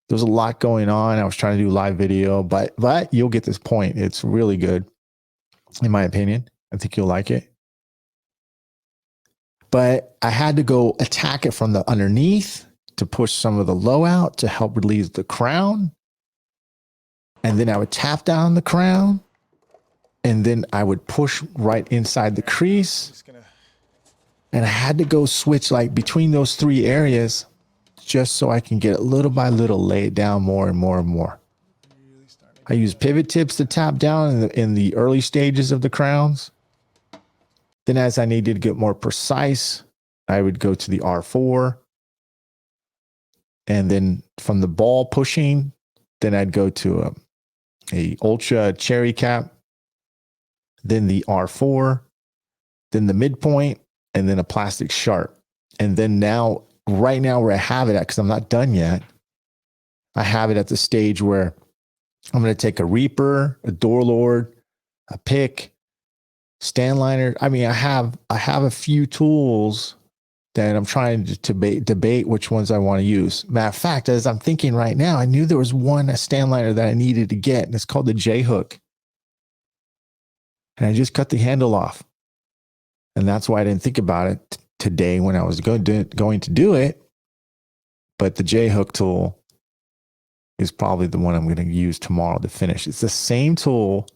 A: there was a lot going on. I was trying to do live video, but you'll get this point. It's really good, in my opinion. I think you'll like it. But I had to go attack it from the underneath to push some of the low out to help release the crown. And then I would tap down the crown. And then I would push right inside the crease. And I had to go switch like between those 3 areas just so I can get it little by little, lay it down more and more and more. I use pivot tips to tap down in the early stages of the crowns. Then as I needed to get more precise, I would go to the R4. And then from the ball pushing, then I'd go to a Ultra cherry cap, then the R4, then the midpoint, and then a plastic sharp. And then right now where I have it at, because I'm not done yet, I have it at the stage where I'm going to take a Reaper, a Door Lord, a pick, stand liner. I mean, I have a few tools that I'm trying to debate which ones I want to use. Matter of fact, as I'm thinking right now, I knew there was a stand liner that I needed to get, and it's called the J hook. And I just cut the handle off. And that's why I didn't think about it today when I was going to do it. But the J hook tool is probably the one I'm going to use tomorrow to finish. It's the same tool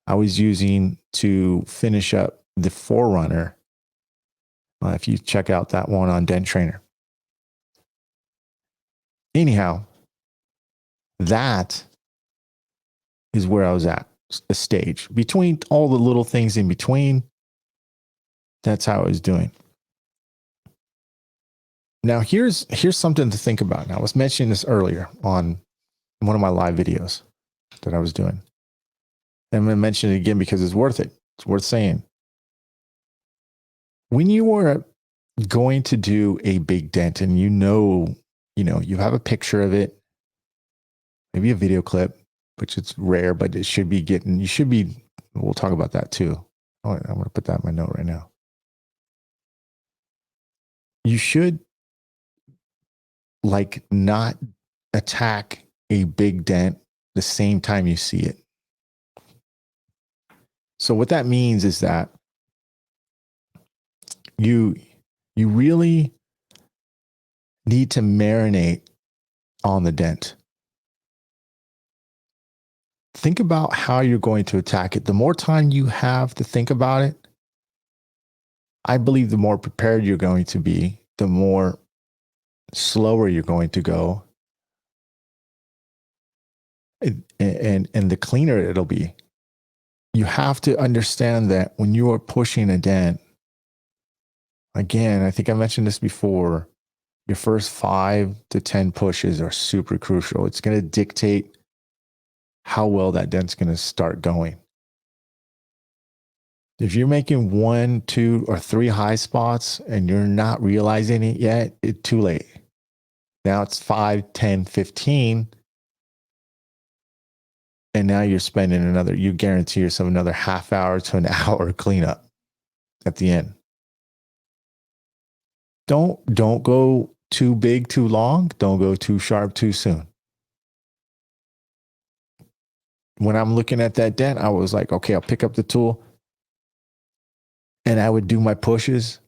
A: I was using to finish up the Forerunner. If you check out that one on Dent Trainer. Anyhow, that is where I was at, a stage. Between all the little things in between, that's how I was doing. Now, here's something to think about. Now, I was mentioning this earlier on one of my live videos that I was doing. And I'm going to mention it again because it's worth it. It's worth saying. When you are going to do a big dent and you have a picture of it, maybe a video clip, which it's rare, but we'll talk about that too. I'm going to put that in my note right now. You should not attack a big dent the same time you see it. So what that means is that you really need to marinate on the dent. Think about how you're going to attack it. The more time you have to think about it, I believe the more prepared you're going to be, the more slower you're going to go, and the cleaner it'll be. You have to understand that when you are pushing a dent, again, I think I mentioned this before, your first 5 to 10 pushes are super crucial. It's going to dictate how well that dent's going to start going. If you're making 1, 2, or 3 high spots and you're not realizing it yet, it's too late. Now it's 5, 10, 15. And now you're spending you guarantee yourself another half hour to an hour cleanup at the end. Don't go too big, too long. Don't go too sharp, too soon. When I'm looking at that dent, I was like, okay, I'll pick up the tool and I would do my pushes.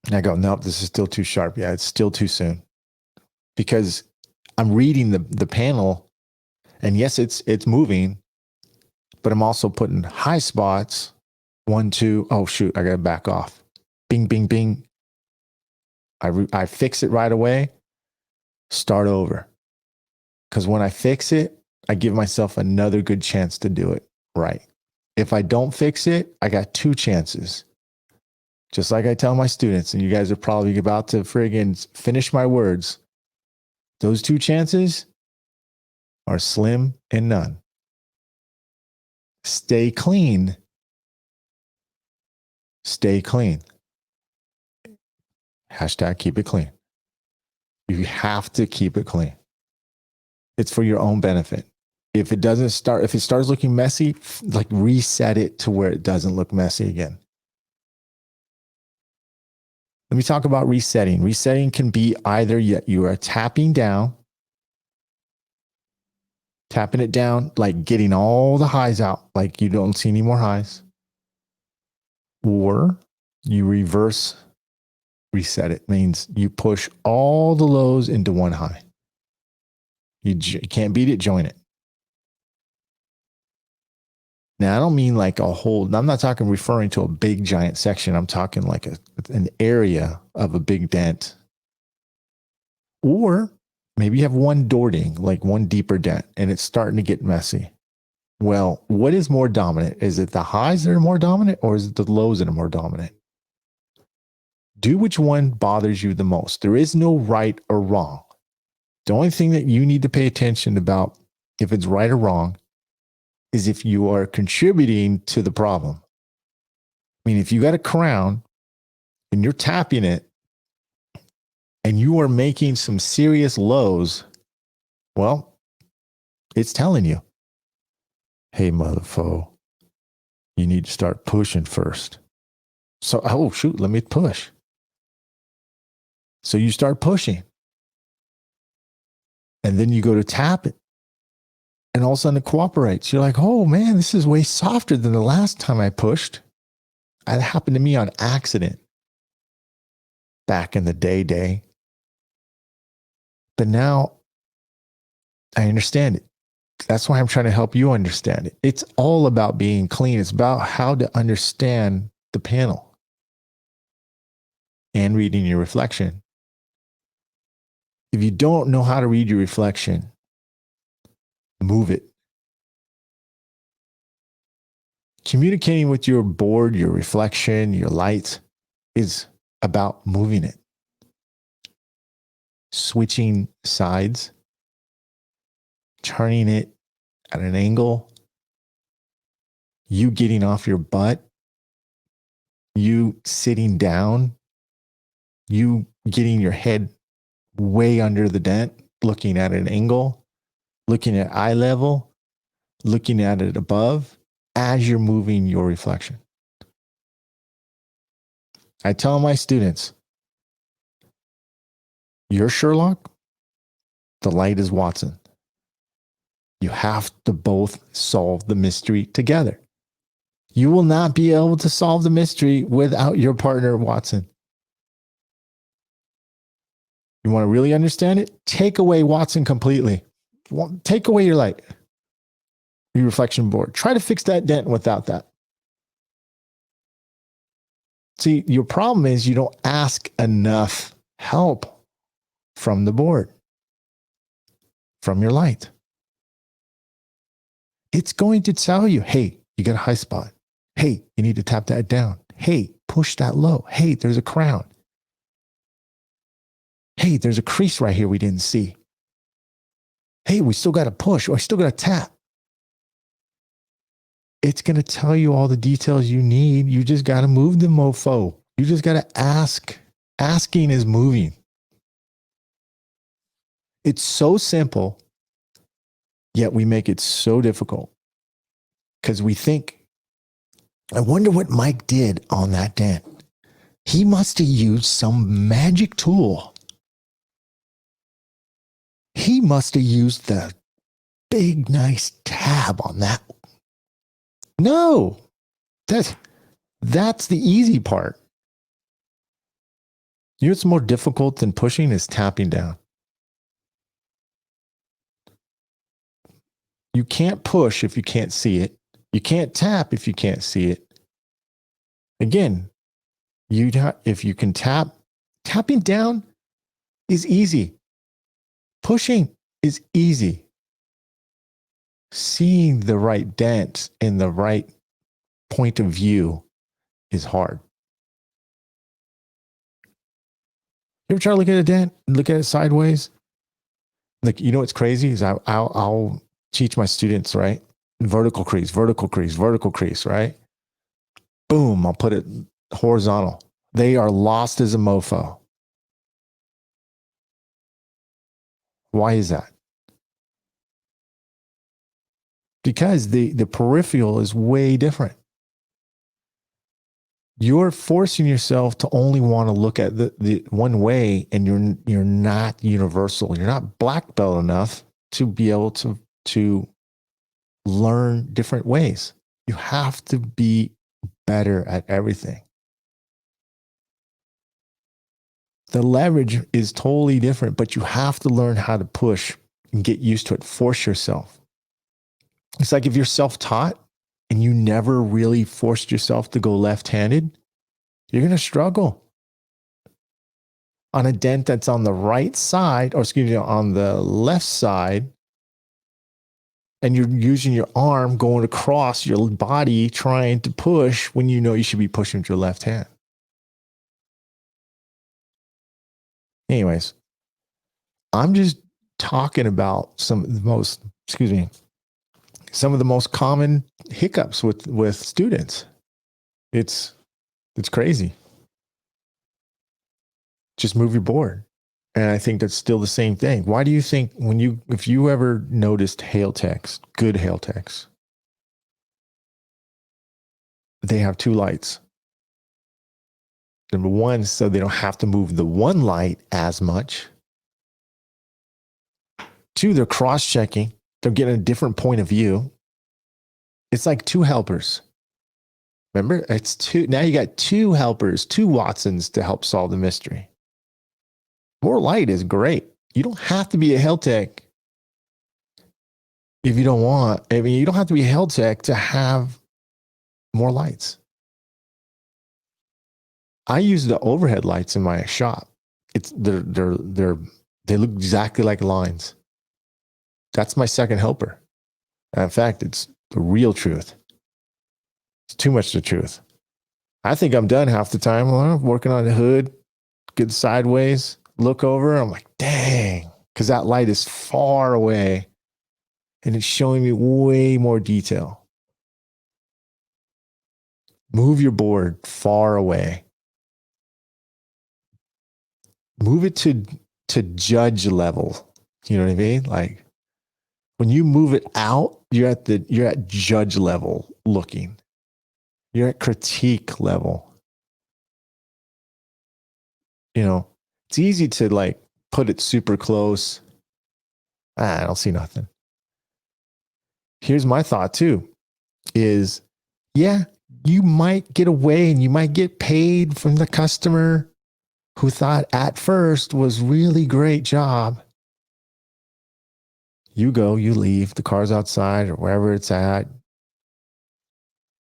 A: And I go, nope, this is still too sharp. Yeah, it's still too soon. Because I'm reading the panel, and yes, it's moving, but I'm also putting high spots. 1, 2, oh shoot, I got to back off. Bing, bing, bing. I fix it right away, start over. Because when I fix it, I give myself another good chance to do it right. If I don't fix it, I got 2 chances. Just like I tell my students, and you guys are probably about to friggin' finish my words. Those 2 chances are slim and none. Stay clean. Stay clean. Hashtag keep it clean. You have to keep it clean. It's for your own benefit. If it starts looking messy, like reset it to where it doesn't look messy again. Let me talk about resetting. Resetting can be either you are tapping it down, like getting all the highs out, like you don't see any more highs, or you reverse reset it. Means you push all the lows into one high. You can't beat it, join it. Now, I don't mean like a whole, I'm not referring to a big giant section. I'm talking like an area of a big dent. Or maybe you have one dording, like one deeper dent, and it's starting to get messy. Well, what is more dominant? Is it the highs that are more dominant, or is it the lows that are more dominant? Do which one bothers you the most. There is no right or wrong. The only thing that you need to pay attention about, if it's right or wrong, is if you are contributing to the problem. I mean, if you got a crown and you're tapping it and you are making some serious lows, well, it's telling you, hey, motherfucker, you need to start pushing first. So, oh, shoot, let me push. So you start pushing. And then you go to tap it. And all of a sudden it cooperates. You're like, oh man, this is way softer than the last time I pushed. That happened to me on accident back in the day. But now I understand it. That's why I'm trying to help you understand it. It's all about being clean. It's about how to understand the panel and reading your reflection. If you don't know how to read your reflection, move it. Communicating with your board, your reflection, your light is about moving it. Switching sides, turning it at an angle, you getting off your butt, you sitting down, you getting your head way under the dent, looking at an angle, looking at eye level, looking at it above as you're moving your reflection. I tell my students, you're Sherlock, the light is Watson. You have to both solve the mystery together. You will not be able to solve the mystery without your partner, Watson. You want to really understand it? Take away Watson completely. Take away your light, your reflection board. Try to fix that dent without that. See, your problem is you don't ask enough help from the board, from your light. It's going to tell you, hey, you got a high spot. Hey, you need to tap that down. Hey, push that low. Hey, there's a crown. Hey, there's a crease right here we didn't see. Hey, we still got to push, or I still got to tap. It's going to tell you all the details you need. You just got to move the mofo. You just got to ask. Asking is moving. It's so simple, yet we make it so difficult because we think, I wonder what Mike did on that dent. He must have used some magic tool. He must have used the big, nice tab on that. No, that's the easy part. You know what's more difficult than pushing is tapping down. You can't push if you can't see it. You can't tap if you can't see it. Again, if you can tapping down is easy. Pushing is easy. Seeing the right dent in the right point of view is hard. You ever try to look at a dent, look at it sideways? Like, you know what's crazy is I'll teach my students, right? Vertical crease, right? Boom, I'll put it horizontal. They are lost as a mofo. Why is that? Because the peripheral is way different. You're forcing yourself to only want to look at the one way, and you're not universal. You're not black belt enough to be able to learn different ways. You have to be better at everything. The leverage is totally different, but you have to learn how to push and get used to it. Force yourself. It's like if you're self-taught and you never really forced yourself to go left-handed, you're going to struggle. On a dent that's on the right side, or excuse me, on the left side, and you're using your arm going across your body trying to push when you know you should be pushing with your left hand. Anyways, I'm just talking about some of the most common hiccups with students. It's crazy. Just move your board. And I think that's still the same thing. Why do you think if you ever noticed hail techs, good hail techs, they have two lights. Number one, so they don't have to move the one light as much. Two, they're cross-checking. They're getting a different point of view. It's like two helpers. Remember, it's two. Now you got two helpers, two Watsons to help solve the mystery. More light is great. You don't have to be a hail tech if you don't want. I mean, you don't have to be a hail tech to have more lights. I use the overhead lights in my shop. They look exactly like lines. That's my second helper. And in fact, it's the real truth. It's too much the truth. I think I'm done half the time. Well, I'm working on the hood, good sideways, look over. I'm like, dang, because that light is far away and it's showing me way more detail. Move your board far away. Move it to judge level. You know what I mean? Like when you move it out, you're at judge level looking. You're at critique level. You know, it's easy to like put it super close. I don't see nothing. Here's my thought too, is yeah, you might get away and you might get paid from the customer who thought at first was really great job. You go, you leave, the car's outside or wherever it's at.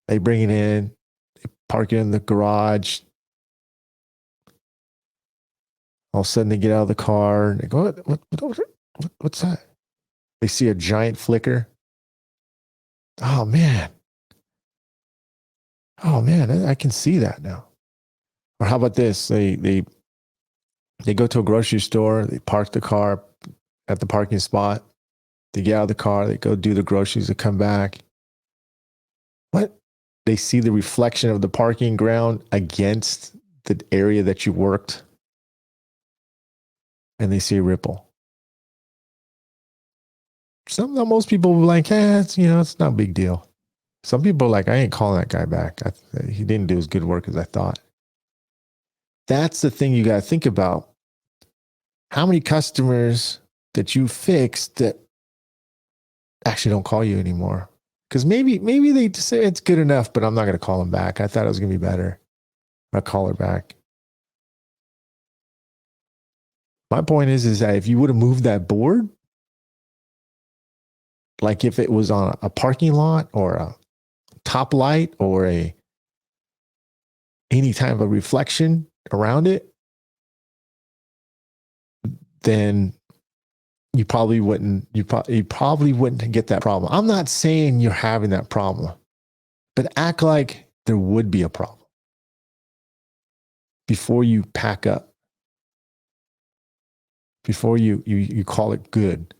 A: They bring it in, they park it in the garage. All of a sudden they get out of the car and they go, what's that? They see a giant flicker. Oh man, I can see that now. Or how about this? They go to a grocery store, they park the car at the parking spot, they get out of the car, they go do the groceries, they come back. What? They see the reflection of the parking ground against the area that you worked, and they see a ripple. Most people were like, it's not a big deal. Some people are like, I ain't calling that guy back. He didn't do as good work as I thought. That's the thing you got to think about. How many customers that you fixed that actually don't call you anymore? Because maybe they say it's good enough, but I'm not going to call them back. I thought it was going to be better. I'll call her back. My point is that if you would have moved that board, like if it was on a parking lot or a top light or any type of reflection around it, then you probably wouldn't get that problem. I'm not saying you're having that problem, but act like there would be a problem before you pack up, before you call it good.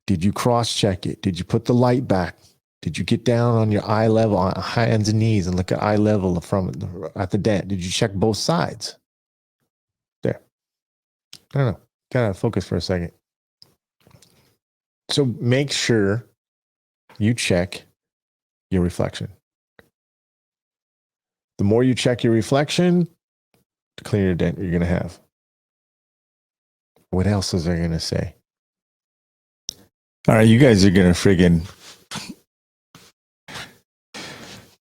A: Did you cross-check it? Did you put the light back? Did you get down on your eye level, on hands and knees, and look at eye level at the dent? Did you check both sides? There. I don't know. Gotta focus for a second. So make sure you check your reflection. The more you check your reflection, the cleaner dent you're going to have. What else is I going to say? All right, you guys are going to friggin'.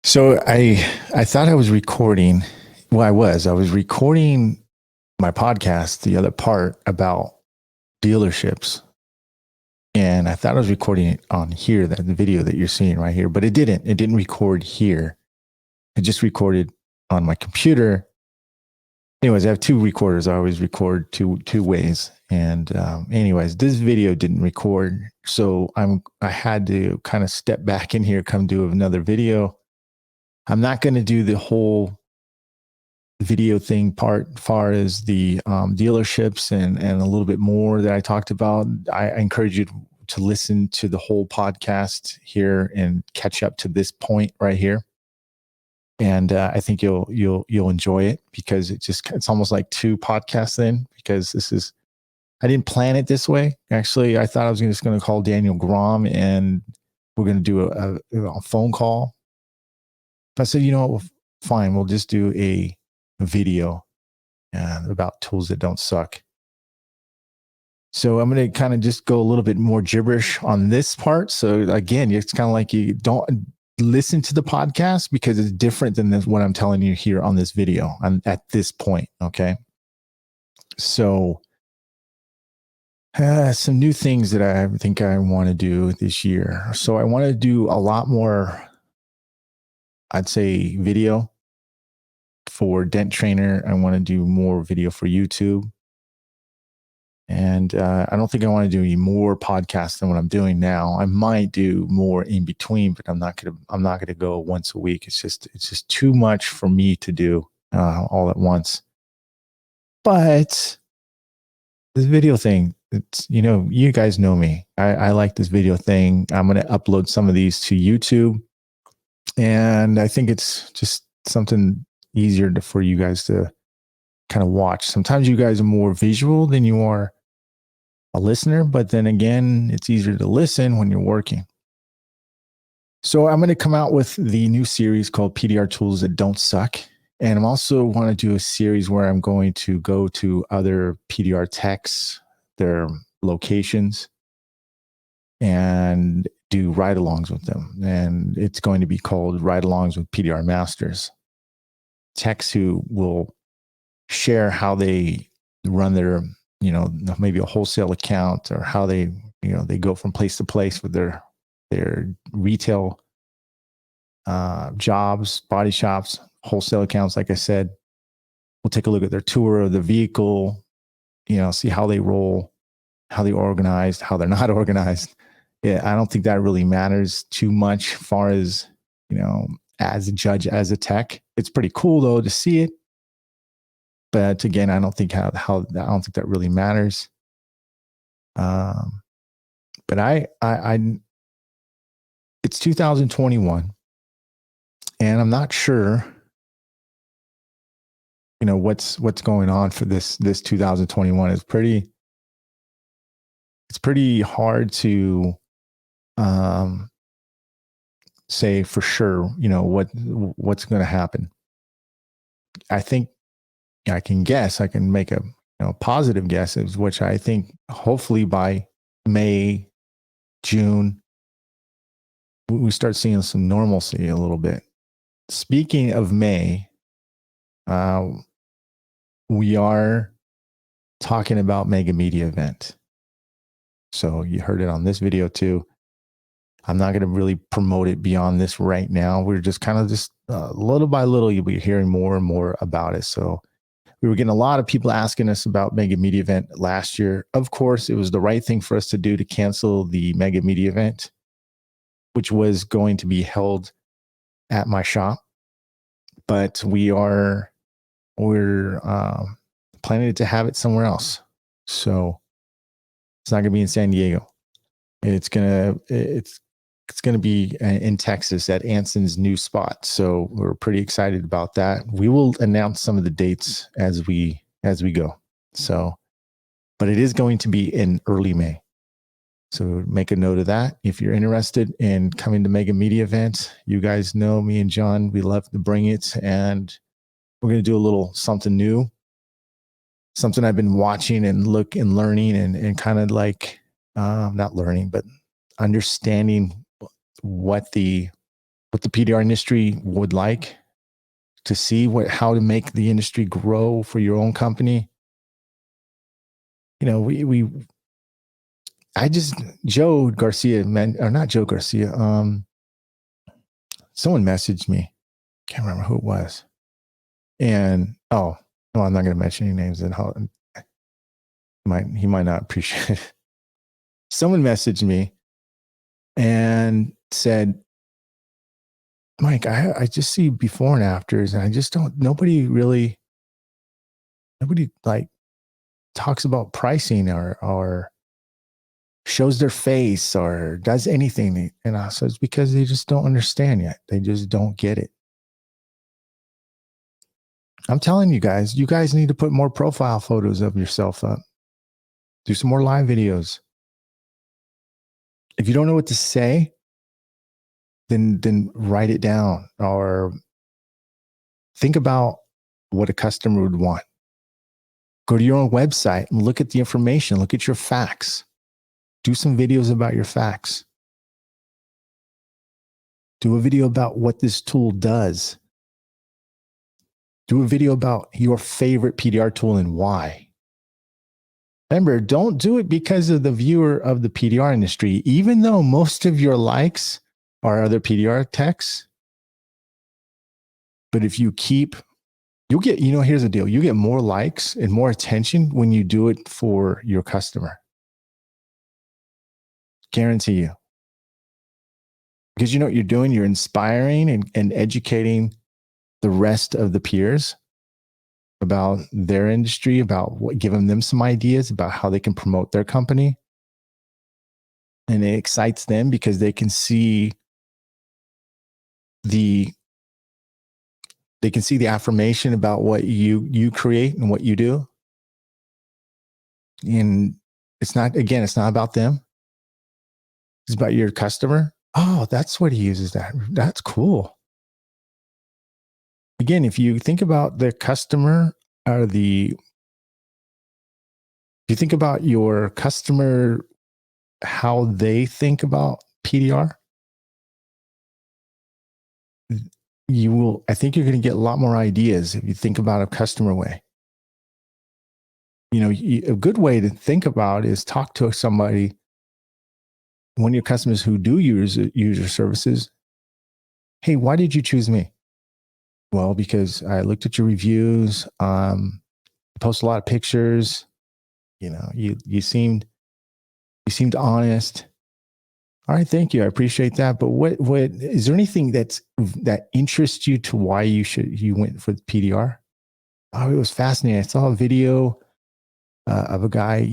A: So I thought I was recording. Well, I was recording my podcast, the other part about dealerships. And I thought I was recording it on here, the video that you're seeing right here, but it didn't record here. It just recorded on my computer. Anyways, I have two recorders. I always record two ways. And anyways, this video didn't record. So I had to kind of step back in here, come do another video. I'm not going to do the whole video thing part as far as the dealerships and a little bit more that I talked about. I encourage you to listen to the whole podcast here and catch up to this point right here. And I think you'll enjoy it because it's almost like two podcasts then, because I didn't plan it this way. Actually, I thought I was just going to call Daniel Gromm and we're going to do a phone call. But I said, well, fine, we'll just do a video about tools that don't suck. So I'm going to kind of just go a little bit more gibberish on this part. So again, it's kind of like you don't listen to the podcast because it's different than what I'm telling you here on this video at this point. Okay. So some new things that I think I want to do this year. So I want to do a lot more, I'd say, video for Dent Trainer. I want to do more video for YouTube. And I don't think I want to do any more podcasts than what I'm doing now. I might do more in between, but I'm not gonna go once a week. It's just too much for me to do all at once. But this video thing, it's you guys know me. I like this video thing. I'm gonna upload some of these to YouTube, and I think it's just something easier for you guys to kind of watch. Sometimes you guys are more visual than you are a listener, but then again, it's easier to listen when you're working. So I'm going to come out with the new series called PDR Tools That Don't Suck. And I'm also want to do a series where I'm going to go to other PDR techs, their locations, and do ride-alongs with them. And it's going to be called Ride-alongs with PDR Masters. Techs who will share how they run their, maybe a wholesale account, or how they, they go from place to place with their retail jobs, body shops, wholesale accounts. Like I said, we'll take a look at their tour of the vehicle, see how they roll, how they're organized, how they're not organized. Yeah, I don't think that really matters too much as far as, as a judge, as a tech. It's pretty cool though to see it. But again, I don't think I don't think that really matters. But it's 2021, and I'm not sure, what's going on for this 2021. It's pretty hard to say for sure, what's going to happen. I think I can make a positive guesses, which I think hopefully by May, June, we start seeing some normalcy a little bit. Speaking of May, we are talking about Mega Media event. So you heard it on this video too. I'm not going to really promote it beyond this right now. We're just kind of just little by little, you'll be hearing more and more about it. So we were getting a lot of people asking us about Mega Media event last year. Of course, it was the right thing for us to do to cancel the Mega Media event, which was going to be held at my shop. But we're planning to have it somewhere else. So it's not going to be in San Diego. It's going to be in Texas at Anson's new spot. So we're pretty excited about that. We will announce some of the dates as we go. So, but it is going to be in early May. So make a note of that. If you're interested in coming to Mega Media event, you guys know me and John, we love to bring it, and we're going to do a little something new, something I've been watching and learning and kind of like, not learning, but understanding what the PDR industry would like to see, how to make the industry grow for your own company. Joe Garcia, not Joe Garcia. Someone messaged me. Can't remember who it was. And no, I'm not going to mention any names. And he might not appreciate it. Someone messaged me and said, Mike, I just see before and afters, and I just don't. Nobody like talks about pricing or shows their face or does anything. And I said, it's because they just don't understand yet. They just don't get it. I'm telling you guys need to put more profile photos of yourself up. Do some more live videos. If you don't know what to say, then write it down or think about what a customer would want. Go to your own website and look at the information. Look at your facts. Do some videos about your facts. Do a video about what this tool does. Do a video about your favorite PDR tool and why. Remember, don't do it because of the viewer of the PDR industry, even though most of your likes are other PDR techs. But if you'll get, here's the deal. You get more likes and more attention when you do it for your customer. Guarantee you. Because you know what you're doing? You're inspiring and educating the rest of the peers about their industry, about giving them some ideas about how they can promote their company. And it excites them because they can see the affirmation about what you create and what you do. And it's not about them. It's about your customer. Oh, that's what he uses that. That's cool. Again, if you think about the customer if you think about your customer, how they think about PDR, I think you're going to get a lot more ideas if you think about a customer way. a good way to think about is talk to somebody, one of your customers who do use your services. Hey, why did you choose me? Well, because I looked at your reviews. You post a lot of pictures. You seemed honest. All right, thank you. I appreciate that. But what is there anything that interests you to why you went for the PDR? Oh, it was fascinating. I saw a video of a guy,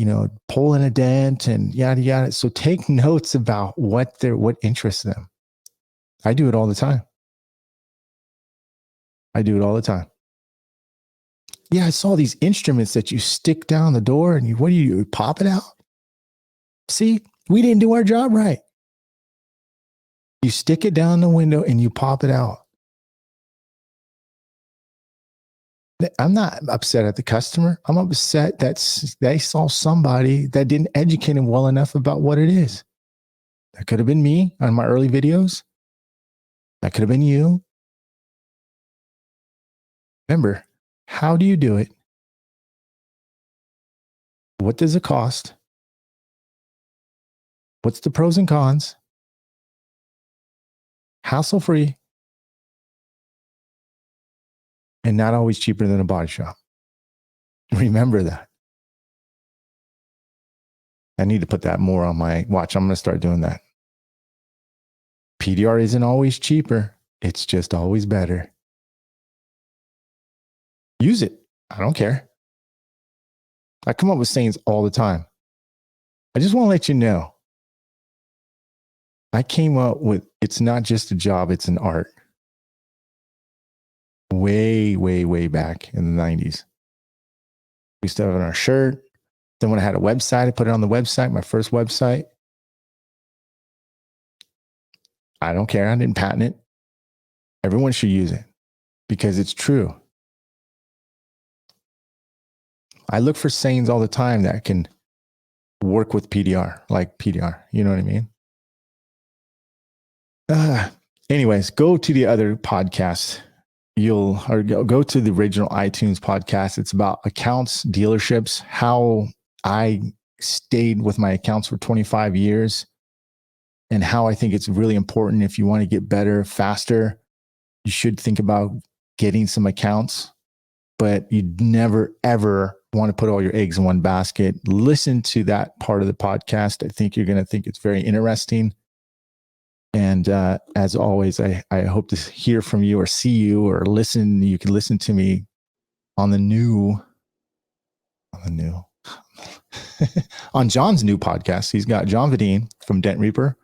A: pulling a dent and yada yada. So take notes about what interests them. I do it all the time. Yeah, I saw these instruments that you stick down the door and you pop it out. See, we didn't do our job right. You stick it down the window and you pop it out. I'm not upset at the customer. I'm upset that they saw somebody that didn't educate them well enough about what it is. That could have been me on my early videos. That could have been you. Remember, how do you do it? What does it cost? What's the pros and cons? Hassle-free. And not always cheaper than a body shop. Remember that. I need to put that more on my watch. I'm going to start doing that. PDR isn't always cheaper. It's just always better. Use it. I don't care. I come up with sayings all the time. I just want to let you know. I came up with, it's not just a job, it's an art. Way, way, way back in the 90s. We used to have it on our shirt. Then when I had a website, I put it on the website, my first website. I don't care. I didn't patent it. Everyone should use it because it's true. I look for sayings all the time that can work with PDR, like PDR. You know what I mean? Anyways, go to the other podcast. Go to the original iTunes podcast. It's about accounts, dealerships, how I stayed with my accounts for 25 years and how I think it's really important. If you want to get better, faster, you should think about getting some accounts, but you never, ever want to put all your eggs in one basket. Listen to that part of the podcast. I think you're going to think it's very interesting. And as always, I hope to hear from you or see you or listen. You can listen to me on on John's new podcast. He's got John Vadine from Dent Reaper.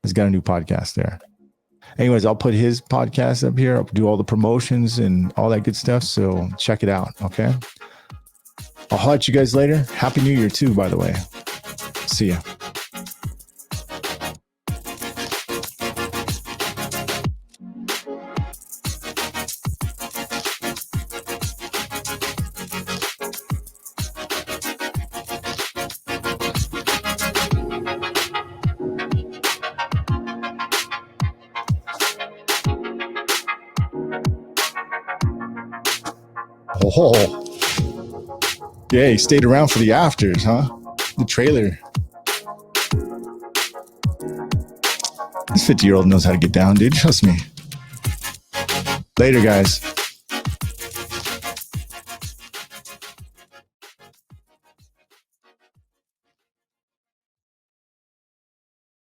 A: He's got a new podcast there. Anyways, I'll put his podcast up here. I'll do all the promotions and all that good stuff. So check it out. Okay. I'll holler at you guys later. Happy New Year too, by the way. See ya. Oh, yeah, he stayed around for the afters, huh? The trailer. This 50-year-old knows how to get down, dude. Trust me. Later, guys.